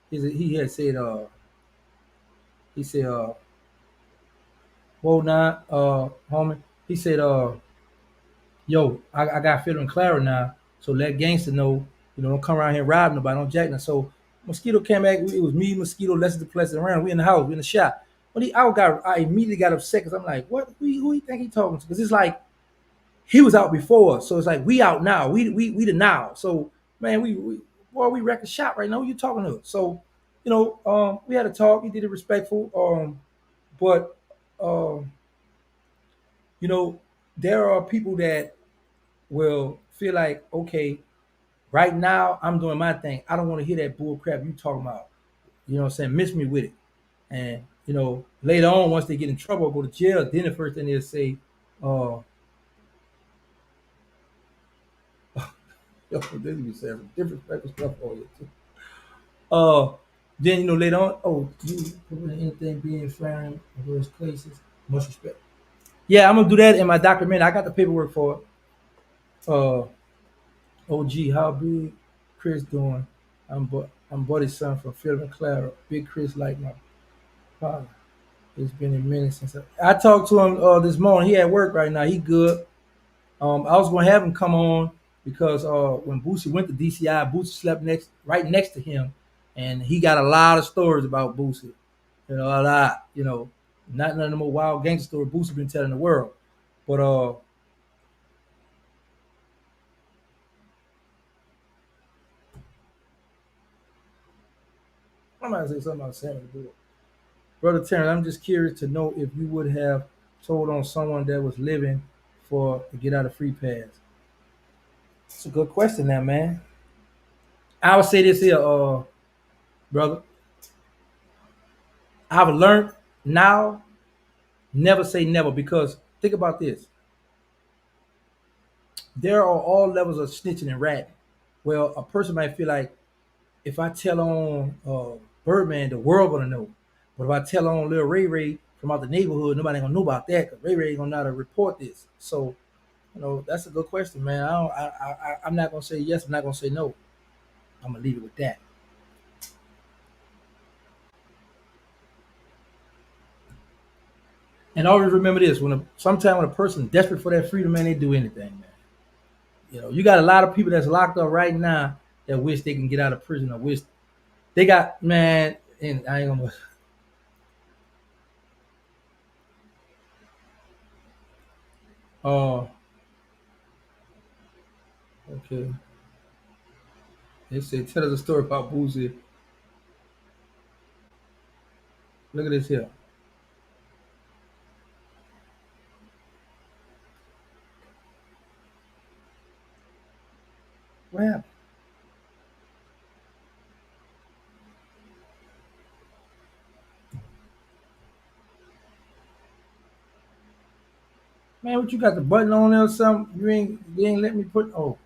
he said whoa nah homie. He said yo, I got Fiddle and Clara now, so let gangster know, don't come around here robbing nobody, don't jack them. So Mosquito came back. It was me, Mosquito, Lester the Pleasant around. We in the house, we in the shop. when he out got, I immediately got upset because I'm like, what? Who you think he talking to? Because it's like he was out before us, so it's like we out now. We the now. So man, we boy, we wrecked the shop right now. Who you talking to? So we had a talk. He did it respectful. But um, you know, there are people that will feel like, okay, right now I'm doing my thing. I don't want to hear that bull crap you talking about. You know what I'm saying? Miss me with it. And later on, once they get in trouble or go to jail, then the first thing they'll say, uh, yo, this be saying some different type of stuff on you too. Uh, then later on, oh, you prevent anything being found in those places. Much respect. Yeah, I'm gonna do that in my documentary. I got the paperwork for it. OG, how big Chris doing? I'm Buddy's son from Philip and Clara. Big Chris like my father. It's been a minute since I talked to him this morning. He at work right now. He good. I was gonna have him come on because when Boosie went to DCI, Boosie slept right next to him, and he got a lot of stories about Boosie. A lot. Not none of the more wild gangster story Boosie been telling the world. But I'm gonna say something about Sammy the Bull. Brother Terrence, I'm just curious to know if you would have told on someone that was living for to get out of free pass. It's a good question, now, man. I would say this here, brother. I've learned now never say never because think about this. There are all levels of snitching and ratting. Well, a person might feel like if I tell on Birdman, the world gonna know. But if I tell on Lil Ray Ray from out the neighborhood, nobody gonna know about that because Ray Ray ain't gonna know how to report this. So, that's a good question, man. I'm not gonna say yes. I'm not gonna say no. I'm gonna leave it with that. And always remember this: sometimes when a person desperate for that freedom, man, they do anything, man. You got a lot of people that's locked up right now that wish they can get out of prison or wish they got man. And I ain't gonna. Oh, okay. They say tell us a story about Boosie. Look at this here. What happened? Man, what you got the button on there or something? You ain't let me put. Oh,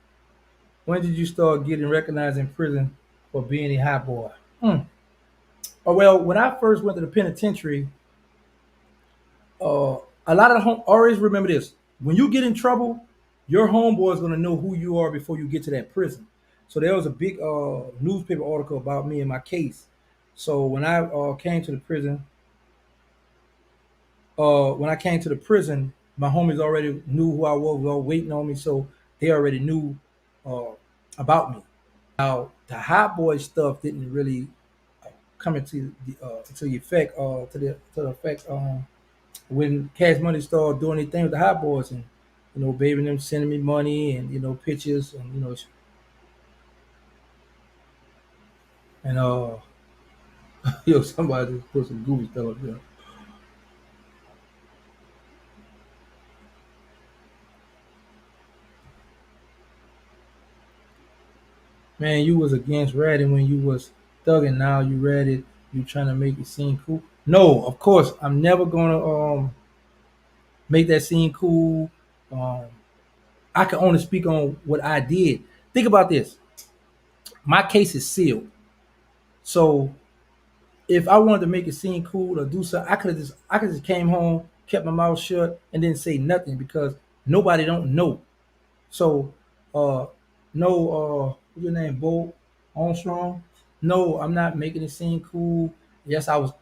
when did you start getting recognized in prison for being a hot boy? Hmm. Oh well, when I first went to the penitentiary, a lot of the home always remember this: when you get in trouble, your homeboy is gonna know who you are before you get to that prison. So there was a big newspaper article about me and my case. So came to the prison, when I came to the prison, my homies already knew who I was all waiting on me, so they already knew uh, about me. Now the hot boy stuff didn't really come into the effect to the effect when Cash Money started doing their thing with the hot boys and baby them sending me money and pictures and and somebody just put some goofy stuff up there. Man, you was against ratting when you was thugging. Now you ratted. You trying to make it seem cool. No, of course I'm never gonna make that seem cool. Um, I can only speak on what I did. Think about this. My case is sealed. So if I wanted to make it seem cool or do something, I could just came home, kept my mouth shut, and didn't say nothing because nobody don't know. So uh no what's your name, Bo Armstrong? No, I'm not making it seem cool. Yes, I was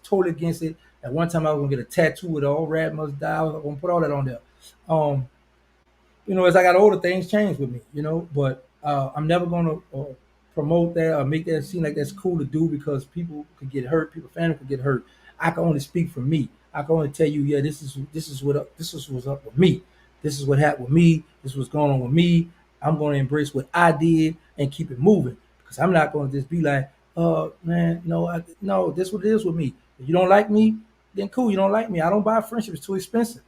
totally against it. At one time I was gonna get a tattoo with all rat must die. I was gonna put all that on there. Um as I got older, things changed with me, But I'm never gonna promote that or make that seem like that's cool to do because people could get hurt, people family could get hurt. I can only speak for me. I can only tell you, yeah, this is what's up with me. This is what happened with me. This is what's going on with me. I'm going to embrace what I did and keep it moving because I'm not going to just be like, oh man, no, no, this is what it is with me. If you don't like me, then cool. You don't like me. I don't buy friendship. It's too expensive.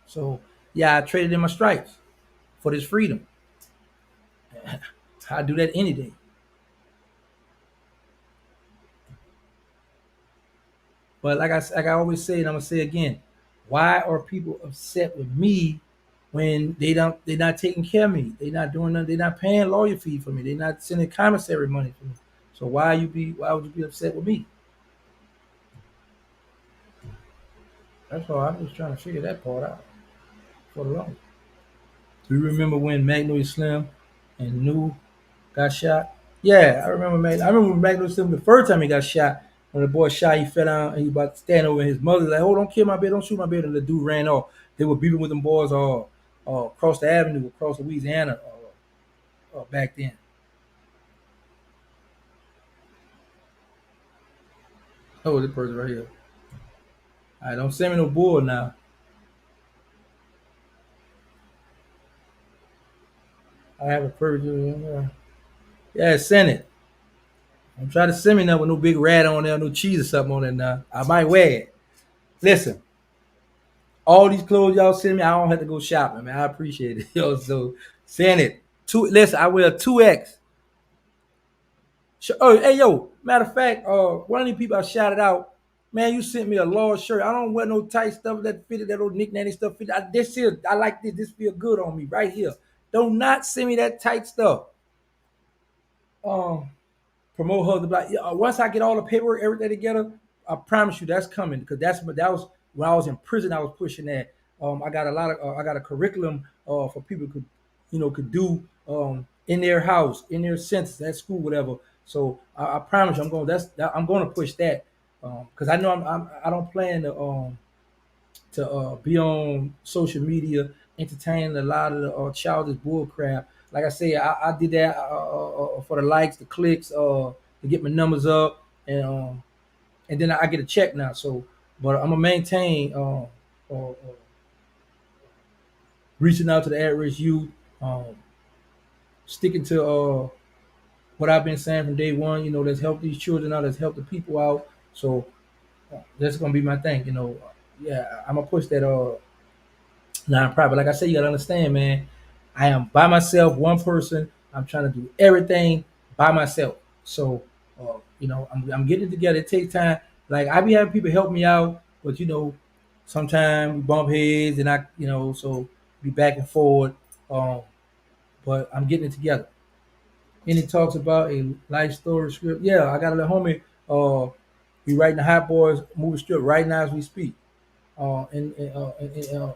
So yeah, I traded in my stripes for this freedom. I do that any day. But like I always say, and I'm gonna say again, why are people upset with me when they're not taking care of me? They're not doing nothing. They're not paying lawyer fee for me. They're not sending commissary money for me. So why would you be upset with me? That's all. I'm just trying to figure that part out for the long. Do you remember when Magnolia Slim and New got shot? Yeah, I remember. I remember when Magnolia Slim the first time he got shot. When the boy shot, he fell down and he about to stand over his mother like, "Oh, don't kill my baby, don't shoot my baby." And the dude ran off. They were beating with them boys across the avenue, across Louisiana back then. Oh, this person right here. All right, don't send me no bull now. I have a purge. Yeah, send it. I'm trying to send me nothing with no big rat on there, no cheese or something on there now. I might wear it. Listen, all these clothes y'all send me, I don't have to go shopping, man. I appreciate it. Yo, so send it. Listen, I wear 2X. Oh, hey, yo, matter of fact, one of these people I shouted out, man, you sent me a large shirt. I don't wear no tight stuff that fitted, that old knick-knacky stuff. This here, I like this. This feel good on me right here. Do not send me that tight stuff. Um, promote her to be like, yeah, once I get all the paperwork, everything together, I promise you that's coming because that was when I was in prison. I was pushing that. I got I got a curriculum for people could do in their house, in their senses at school, whatever. So I promise you, I'm going to push that because I know I don't plan to be on social media entertaining a lot of the childish bull crap. Like I say, I did that for the likes, the clicks, to get my numbers up, and then I get a check now. So, but I'm gonna maintain reaching out to the at-risk youth, um, sticking to what I've been saying from day one. Let's help these children out. Let's help the people out. So that's gonna be my thing. Yeah, I'm gonna push that non-profit. Like I said, you gotta understand, man. I am by myself, one person. I'm trying to do everything by myself. So, I'm getting it together. It takes time. Like I be having people help me out, but sometimes we bump heads, and so be back and forward. Um, but I'm getting it together. And it talks about a life story script. Yeah, I got a little homie. He writing the Hot Boys movie script right now as we speak. In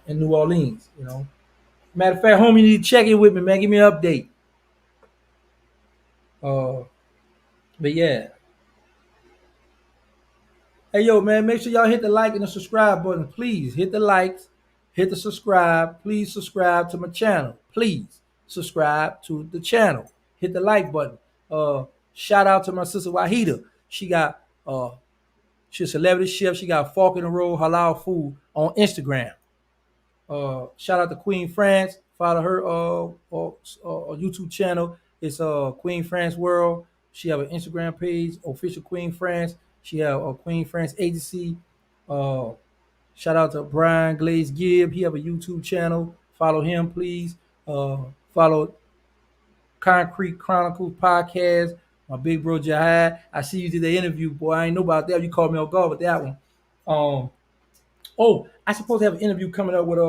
New Orleans. Matter of fact, homie, you need to check in with me, man. Give me an update. Uh, but yeah, hey yo, man, make sure y'all hit the like and the subscribe button. Please hit the likes, hit the subscribe. Please subscribe to my channel. Please subscribe to the channel. Hit the like button. Shout out to my sister Wahida. She's a celebrity chef. She got Fork in the Road halal food on Instagram. Shout out to Queen France. Follow her YouTube channel. It's Queen France World. She have an Instagram page, official Queen France. She have a Queen France agency. Uh, Shout out to Brian Glaze Gibb. He have a YouTube channel. Follow him, please. Follow Concrete Chronicles podcast. My big bro Jahad. I see you did the interview, boy. I ain't know about that. You called me on guard with that one. Um, oh, I supposed to have an interview coming up with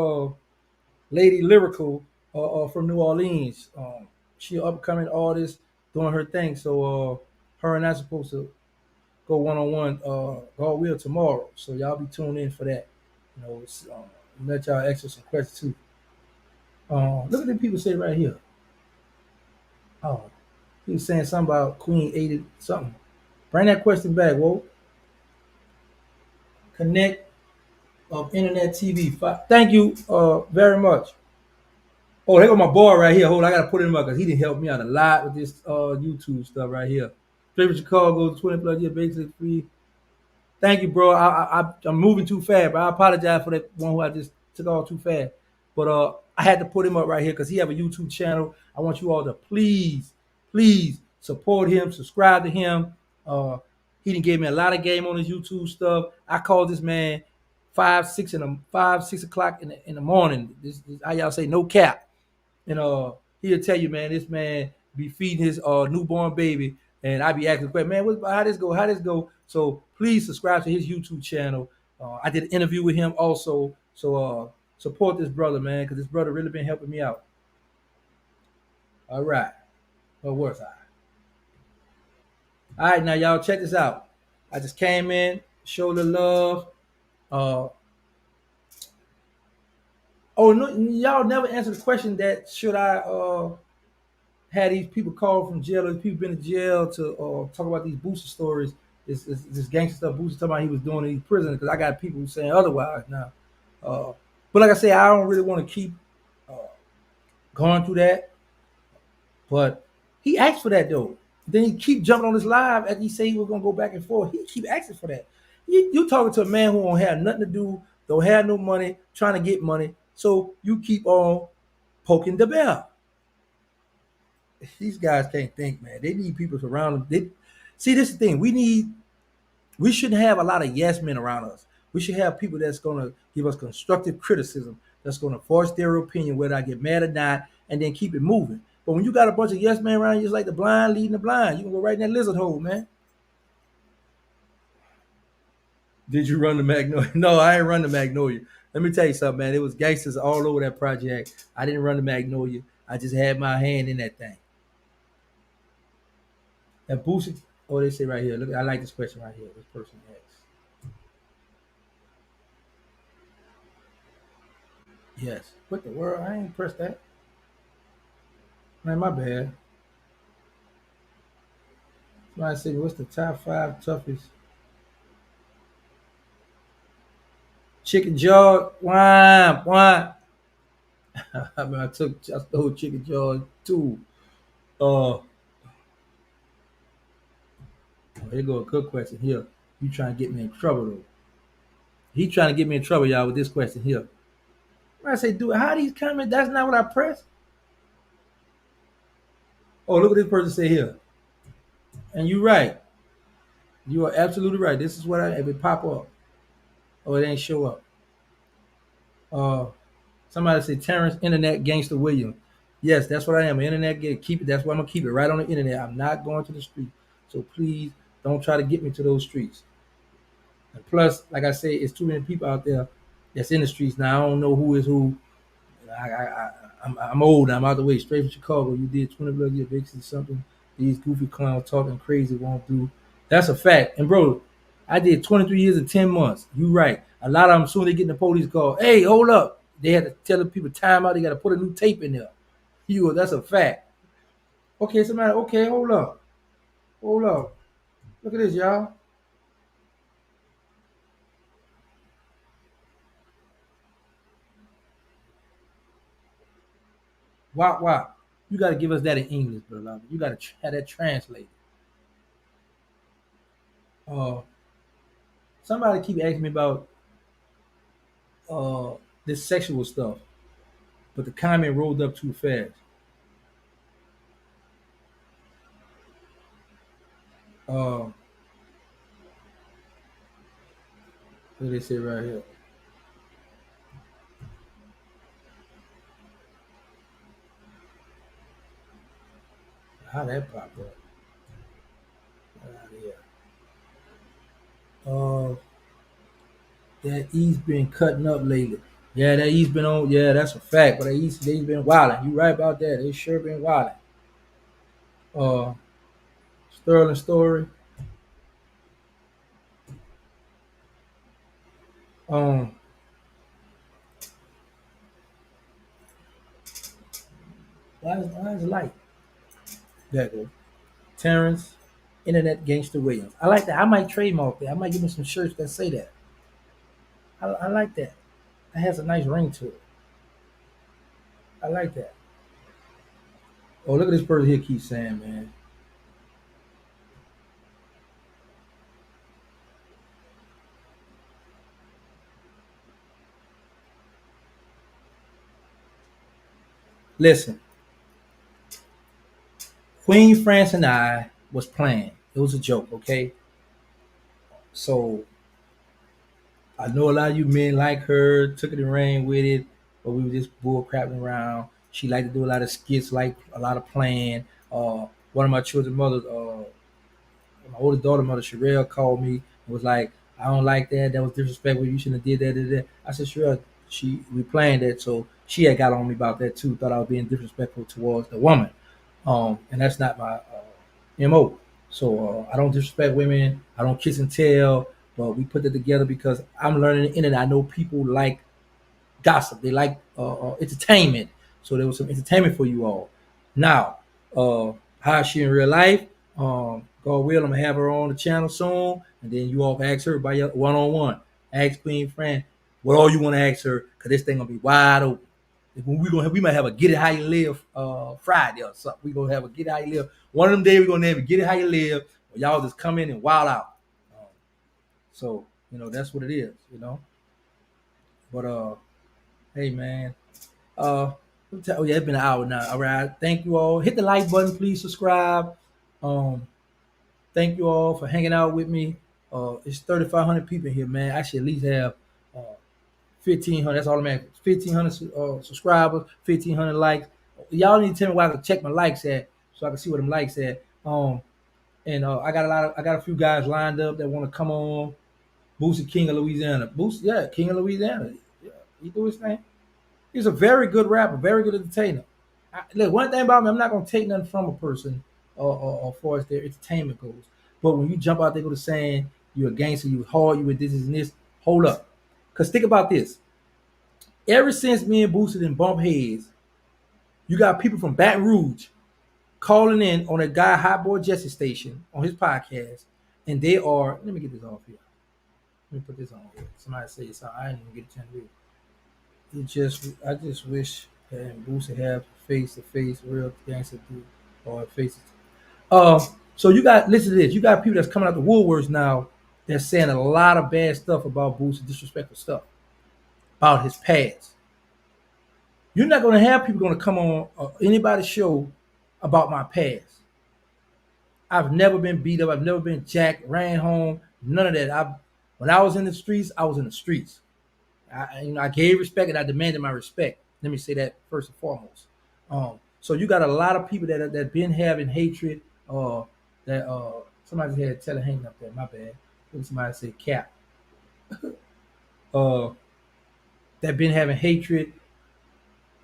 Lady Lyrical from New Orleans. She an upcoming artist doing her thing. So her and I supposed to go one on one. God will tomorrow. So y'all be tuned in for that. Let y'all ask us some questions too. Look at the people say right here. Oh, he was saying something about Queen 80 something. Bring that question back, whoa. Connect of Internet TV. Thank you very much. Oh, there go my boy right here. Hold on, I gotta put him up because he didn't help me out a lot with this YouTube stuff right here. Favorite Chicago, 20 plus year, basically free. Thank you, bro. I'm moving too fast, but I apologize for that one who I just took off too fast. But I had to put him up right here because he have a YouTube channel. I want you all to please support him, subscribe to him. Uh, he didn't give me a lot of game on his YouTube stuff. I called this man 5, 6 o'clock in the morning. This how y'all say no cap. And he'll tell you, man, this man be feeding his newborn baby, and I be asking questions, man, how this go? How this go? So please subscribe to his YouTube channel. I did an interview with him also, so support this brother, man, because this brother really been helping me out. All right, what was I? All right, now y'all check this out. I just came in, showed the love. Uh, oh no, y'all never answered the question that should I had these people call from jail, these people been in jail to talk about these Boosie stories, this gangster stuff Boosie talking about he was doing in these prisons, because I got people saying otherwise now. But like I say, I don't really want to keep uh, going through that. But he asked for that though. Then he keep jumping on his live as he say he was gonna go back and forth. He keep asking for that. You talking to a man who don't have nothing to do, don't have no money, trying to get money. So you keep on poking the bear. These guys can't think, man. They need people around them. See, this is the thing. We shouldn't have a lot of yes men around us. We should have people that's gonna give us constructive criticism, that's gonna voice their opinion, whether I get mad or not, and then keep it moving. But when you got a bunch of yes men around you, just like the blind leading the blind, you can go right in that lizard hole, man. Did you run the Magnolia? No, I ain't run the Magnolia. Let me tell you something, man. It was gangsters all over that project. I didn't run the Magnolia. I just had my hand in that thing. That Boosie. Oh, they say right here. Look, I like this question right here. This person asks. Yes. What the world? I ain't pressed that. Man, my bad. Somebody said, what's the top five toughest chicken jaw? Why? I mean, I stole chicken jaw too. Here go a good question here. You trying to get me in trouble though? He trying to get me in trouble, y'all, with this question here. I say, dude, how these comments? That's not what I pressed. Oh, look what this person say here. And you're right. You are absolutely right. This is what I if it pop up. Oh, it ain't show up. Uh Somebody say Terrence Internet Gangster Williams. Yes, that's what I am. An internet gangster. Keep it. That's why I'm gonna keep it right on the internet. I'm not going to the street. So please don't try to get me to those streets. And plus, like I say, it's too many people out there that's in the streets now. I don't know who is who. I'm old. I'm out the way. Straight from Chicago. You did 20 blood year basically something. These goofy clowns talking crazy won't do. That's a fact. And bro, I did 23 years and 10 months. You right. A lot of them soon they get in the police call. Hey, hold up. They had to tell the people time out. They got to put a new tape in there. That's a fact. Okay, somebody. Okay, hold up. Look at this, y'all. Wop. You got to give us that in English, brother. You got to have that translated. Uh, Somebody keep asking me about uh this sexual stuff, but the comment rolled up too fast. What do they say right here? How that popped up? Yeah. Uh, that E's been cutting up lately. Yeah, that E's been on. Yeah, that's a fact. But they've been wilding. You right about that? They sure been wilding. Uh, Sterling story. Um, why is it light? That go. Terrence, Internet Gangster Williams. I like that. I might trademark that. I might give me some shirts that say that. I like that. That has a nice ring to it. I like that. Oh, look at this person here keeps saying, man. Listen, Queen France and I was playing. It was a joke, okay? So I know a lot of you men like her, took it and ran with it, but we were just bull crapping around. She liked to do a lot of skits, like a lot of playing. One of my children's mothers, my older daughter, mother Sherelle, called me and was like, "I don't like that. That was disrespectful. You shouldn't have did that." I said, "Sherelle, we playing that, so she had got on me about that too. Thought I was being disrespectful towards the woman, and that's not my mo. So I don't disrespect women. I don't kiss and tell. But we put it together because I'm learning the internet. I know people like gossip. They like entertainment. So there was some entertainment for you all. Now, how is she in real life? God will, I'm gonna have her on the channel soon, and then you all can ask her by your one on one. Ask Queen Fran what all you want to ask her, cause this thing gonna be wide open. We might have a get it how you live Friday or something. We gonna have a get it how you live. One of them days we gonna have a get it how you live. Or y'all just come in and wild out. So that's what it is. But hey man, Uh, oh yeah, it's been an hour now. All right, thank you all. Hit the like button, please subscribe. Um, thank you all for hanging out with me. It's 3,500 people here, man. I should at least have 1,500. That's all I'm at. 1,500 subscribers, 1,500 likes. Y'all need to tell me where I can check my likes at, so I can see what them likes at. And I got I got a few guys lined up that want to come on. Boosie King of Louisiana. Boosie, yeah, King of Louisiana. Yeah, he do his thing. He's a very good rapper, very good entertainer. Look, one thing about me, I'm not gonna take nothing from a person or far as their entertainment goes. But when you jump out there go to saying you're a gangster, you hard, you with this and this, hold up. Cause think about this. Ever since me and Boosie done bump heads, you got people from Baton Rouge calling in on a guy Hot Boy Jesse station on his podcast, and they are. Let me get this off here. Let me put this on here. Somebody say something. I didn't even get a chance to read. I just wish that Boosie have face to face real gangster dude or faces. Uh, so you got listen to this. You got people that's coming out the woodworks now that's saying a lot of bad stuff about Boosie, disrespectful stuff about his past. You're not going to have people going to come on anybody's show about my past. I've never been beat up. I've never been jacked, ran home, none of that. When I was in the streets, I was in the streets. I gave respect and I demanded my respect. Let me say that first and foremost. So you got a lot of people that been having hatred. That somebody had tele hanging up there. My bad. Somebody say cap. Uh, that been having hatred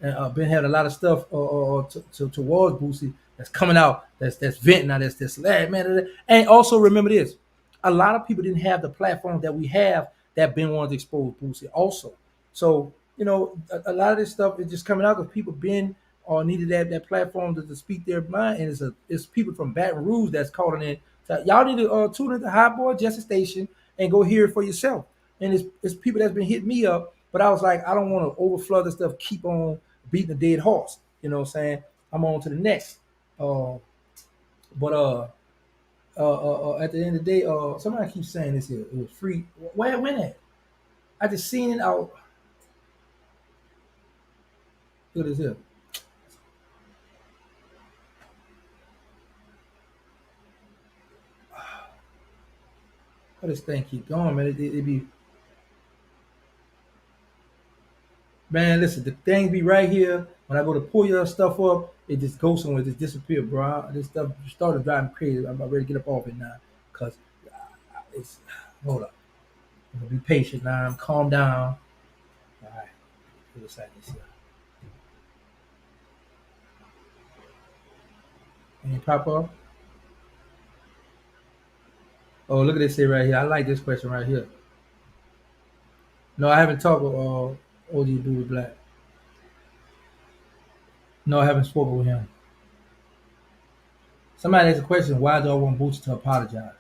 and been having a lot of stuff towards Boosie that's coming out. That's venting now. That's man. And also remember this: a lot of people didn't have the platform that we have that been wanting to expose Boosie. Also, so a lot of this stuff is just coming out because people been or needed that platform to speak their mind, and it's people from Baton Rouge that's calling in. So y'all need to tune into Hot Boy Justice Station and go hear it for yourself. And it's people that's been hitting me up, but I was like, I don't want to overflood the stuff, keep on beating a dead horse. You know what I'm saying? I'm on to the next. Uh, but at the end of the day, somebody keeps saying this here. It was free. Where it went at? I just seen it out. Look at this here. How this thing keep going, man? It be man. Listen, the thing be right here. When I go to pull your stuff up, it just goes somewhere. It just disappear, bro. This stuff started driving me crazy. I'm about ready to get up off it now, cause it's hold up. I'm gonna be patient now. I'm calm down. All right, let's like this here. Any pop up? Oh, look at this here right here. I like this question right here. No, I haven't talked with OG Dude Black. No, I haven't spoken with him. Somebody asked a question, why do I want Boosie to apologize?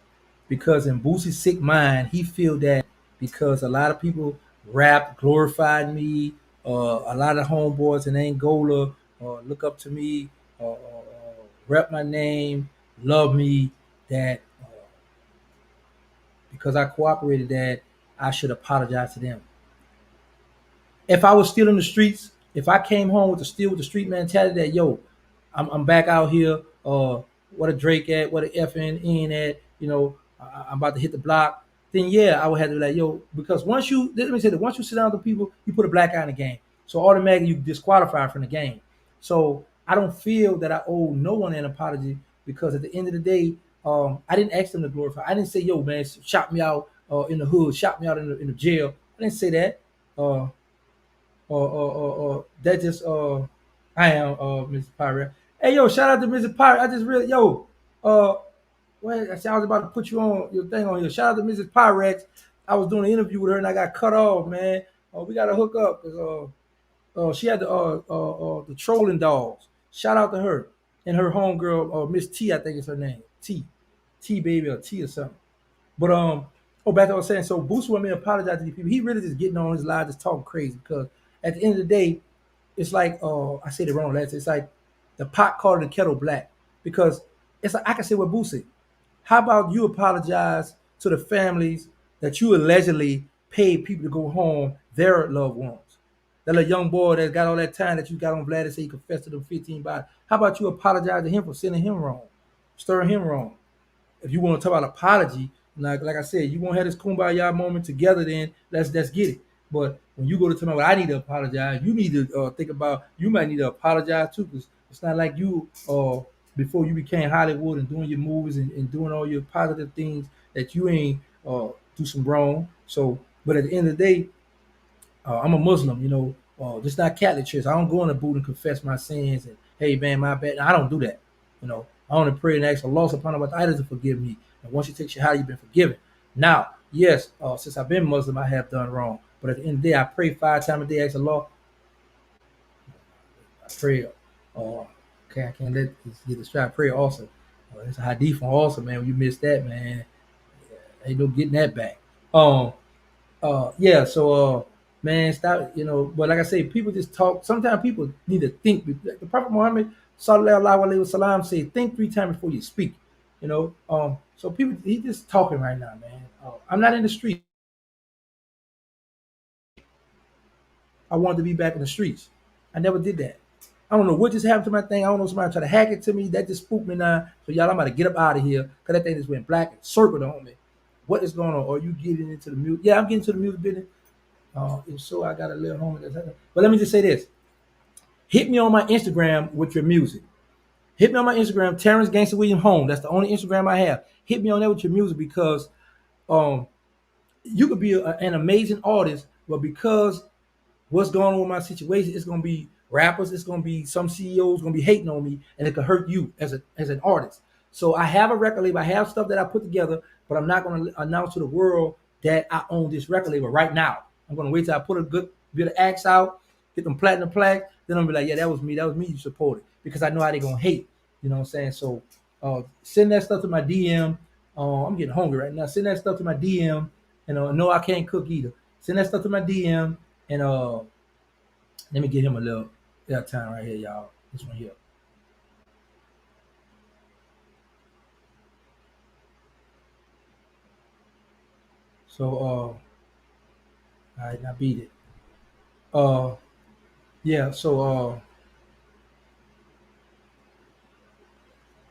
Because in Boosie's sick mind, he feel that because a lot of people rap glorified me, A lot of homeboys in Angola look up to me, rep my name, love me. That because I cooperated, that I should apologize to them. If I was still in the streets, if I came home with the still with the street mentality that yo, I'm back out here. What a Drake at, what a FN at. I'm about to hit the block. Then yeah, I would have to be like yo, because once you let me say that once you sit down with people, you put a black eye in the game, so automatically you disqualify from the game. So I don't feel that I owe no one an apology because at the end of the day, I didn't ask them to glorify. I didn't say yo man, shot me out in the hood, shot me out in the jail. I didn't say that. Or that just I am Mrs. Pirate. Hey yo, shout out to Mrs. Pirate. I just really yo uh I was about to put you on your thing on here. Shout out to Mrs. Pyrex. I was doing an interview with her and I got cut off, man. We got to hook up because she had the trolling dolls. Shout out to her and her homegirl, Miss T, I think is her name. T baby or T or something. But back to what I was saying. So Boosie want me to apologize to these people. He really just getting on his live, just talking crazy because at the end of the day, it's like I said it wrong last. It's like the pot calling the kettle black because it's like I can say with Boosie. How about you apologize to the families that you allegedly paid people to go home their loved ones? That little young boy that got all that time that you got on Vlad to say he confessed to them 15 bodies. How about you apologize to him for sending him wrong, stirring him wrong? If you want to talk about apology, like I said, you want to have this kumbaya moment together, then let's get it. But when you go to tell me, well, I need to apologize, you need to think about you might need to apologize too, because it's not like you before you became Hollywood and doing your movies and doing all your positive things that you ain't do some wrong. So, but at the end of the day, I'm a Muslim, just not Catholic church. I don't go in the booth and confess my sins and hey man, my bad. I don't do that. I only pray and ask Allah subhanahu wa ta'ala to forgive me. And once you take shahada, you've been forgiven. Now, yes, since I've been Muslim, I have done wrong. But at the end of the day, I pray 5 times a day, ask Allah. I pray. Okay, I can't let this get distracted. I pray also. It's a hadith on also, man. When you miss that, man, ain't no getting that back. Um, yeah, so man, stop, but like I say, people just talk. Sometimes people need to think. Like the Prophet Muhammad sallallahu alaihi wasallam said, think 3 times before you speak. So people he just talking right now, man. I'm not in the street. I wanted to be back in the streets. I never did that. I don't know what just happened to my thing. I don't know, somebody tried to hack it to me. That just spooked me now. So y'all, I'm about to get up out of here because that thing just went black and circled on me. What is going on? Are you getting into the music? Yeah, I'm getting to the music business. If so, I got a little home. But let me just say this: hit me on my Instagram with your music. Hit me on my Instagram, Terrence Gangster William Home. That's the only Instagram I have. Hit me on there with your music because um, you could be an amazing artist, but because what's going on with my situation, it's gonna be rappers, it's gonna be some CEOs gonna be hating on me, and it could hurt you as an artist. So I have a record label, I have stuff that I put together, but I'm not gonna announce to the world that I own this record label right now. I'm gonna wait till I put a good bit of acts out, get them platinum plaques, then I'm gonna be like, yeah, that was me you supported because I know how they gonna hate. You know what I'm saying? So send that stuff to my DM. I'm getting hungry right now. Send that stuff to my DM, and no, I can't cook either. Send that stuff to my DM, and let me get him a little time right here, y'all. This one here. So all right, now beat it. Uh yeah, so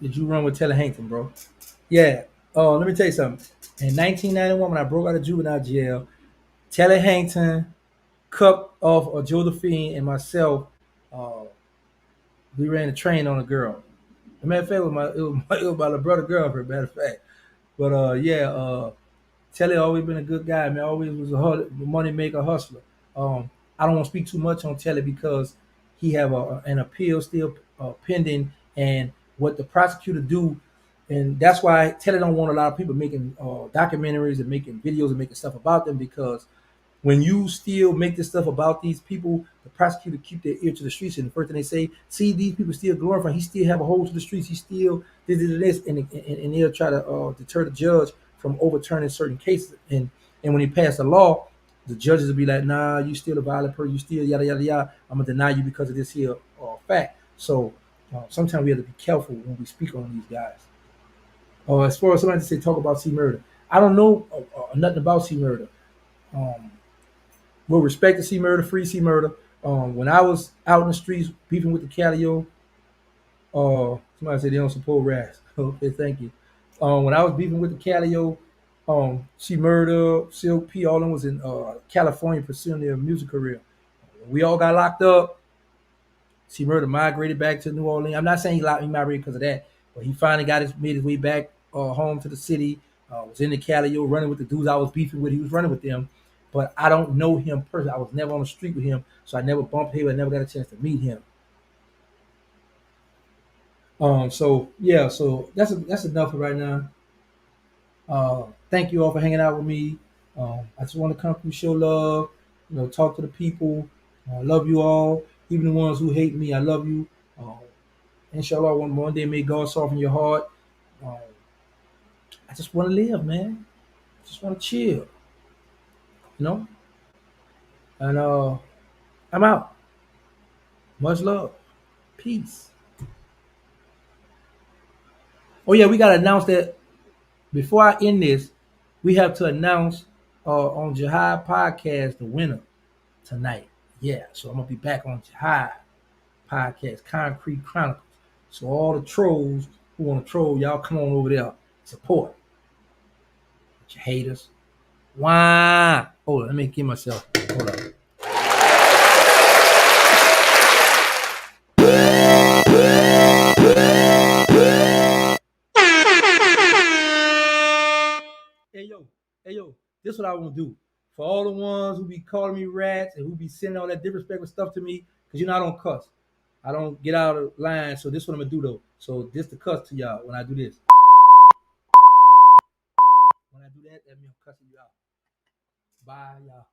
did you run with Taylor Hankton, bro? Yeah. Let me tell you something. In 1991, when I broke out of juvenile jail, Taylor Hankton, Cup of Josephine, and myself, uh, we ran a train on a girl. As a matter of fact, it was my little brother girlfriend, matter of fact. But yeah, Telly always been a good guy, man. Always was a money maker, hustler. I don't want to speak too much on Telly because he have an appeal still pending, and what the prosecutor do, and that's why Telly don't want a lot of people making documentaries and making videos and making stuff about them because when you still make this stuff about these people, the prosecutor keep their ear to the streets, and the first thing they say, see these people still glorifying, he still have a hold to the streets, he still this, and they'll try to deter the judge from overturning certain cases. And when he passed the law, the judges will be like, nah, you still a violent person, you still yada yada yada. I'm gonna deny you because of this here fact. So sometimes we have to be careful when we speak on these guys. As far as somebody say talk about C Murder, I don't know nothing about C Murder. Um, we'll respect to C Murder, free C Murder. When I was out in the streets beefing with the Calio, somebody said they don't support Raz. Okay, thank you. When I was beefing with the Calio, C Murder, Silk P, all of them was in California pursuing their music career. We all got locked up. C Murder migrated back to New Orleans. I'm not saying he migrated because of that, but he finally made his way back home to the city. Was in the Calio running with the dudes I was beefing with. He was running with them, but I don't know him personally. I was never on the street with him, so I never bumped him. I never got a chance to meet him. So yeah, so that's enough for right now. Thank you all for hanging out with me. I just want to come through, show love, talk to the people. I love you all, even the ones who hate me. I love you. Inshallah, one day may God soften your heart. Uh, I just want to live, man. Just want to chill, you know. And I'm out. Much love, peace. Oh yeah, we gotta announce that before I end this. We have to announce on Jihad Podcast the winner tonight. Yeah, so I'm gonna be back on Jihad Podcast, Concrete Chronicles. So all the trolls who want to troll, y'all come on over there, support. But you haters. Why? Hold on, let me get myself. Hold on. Hey yo, hey yo, this is what I want to do. For all the ones who be calling me rats and who be sending all that disrespectful stuff to me, because I don't cuss. I don't get out of line. So this is what I'm gonna do though. So this the cuss to y'all when I do this. When I do that, that means I'm cussing you out. Bye, y'all.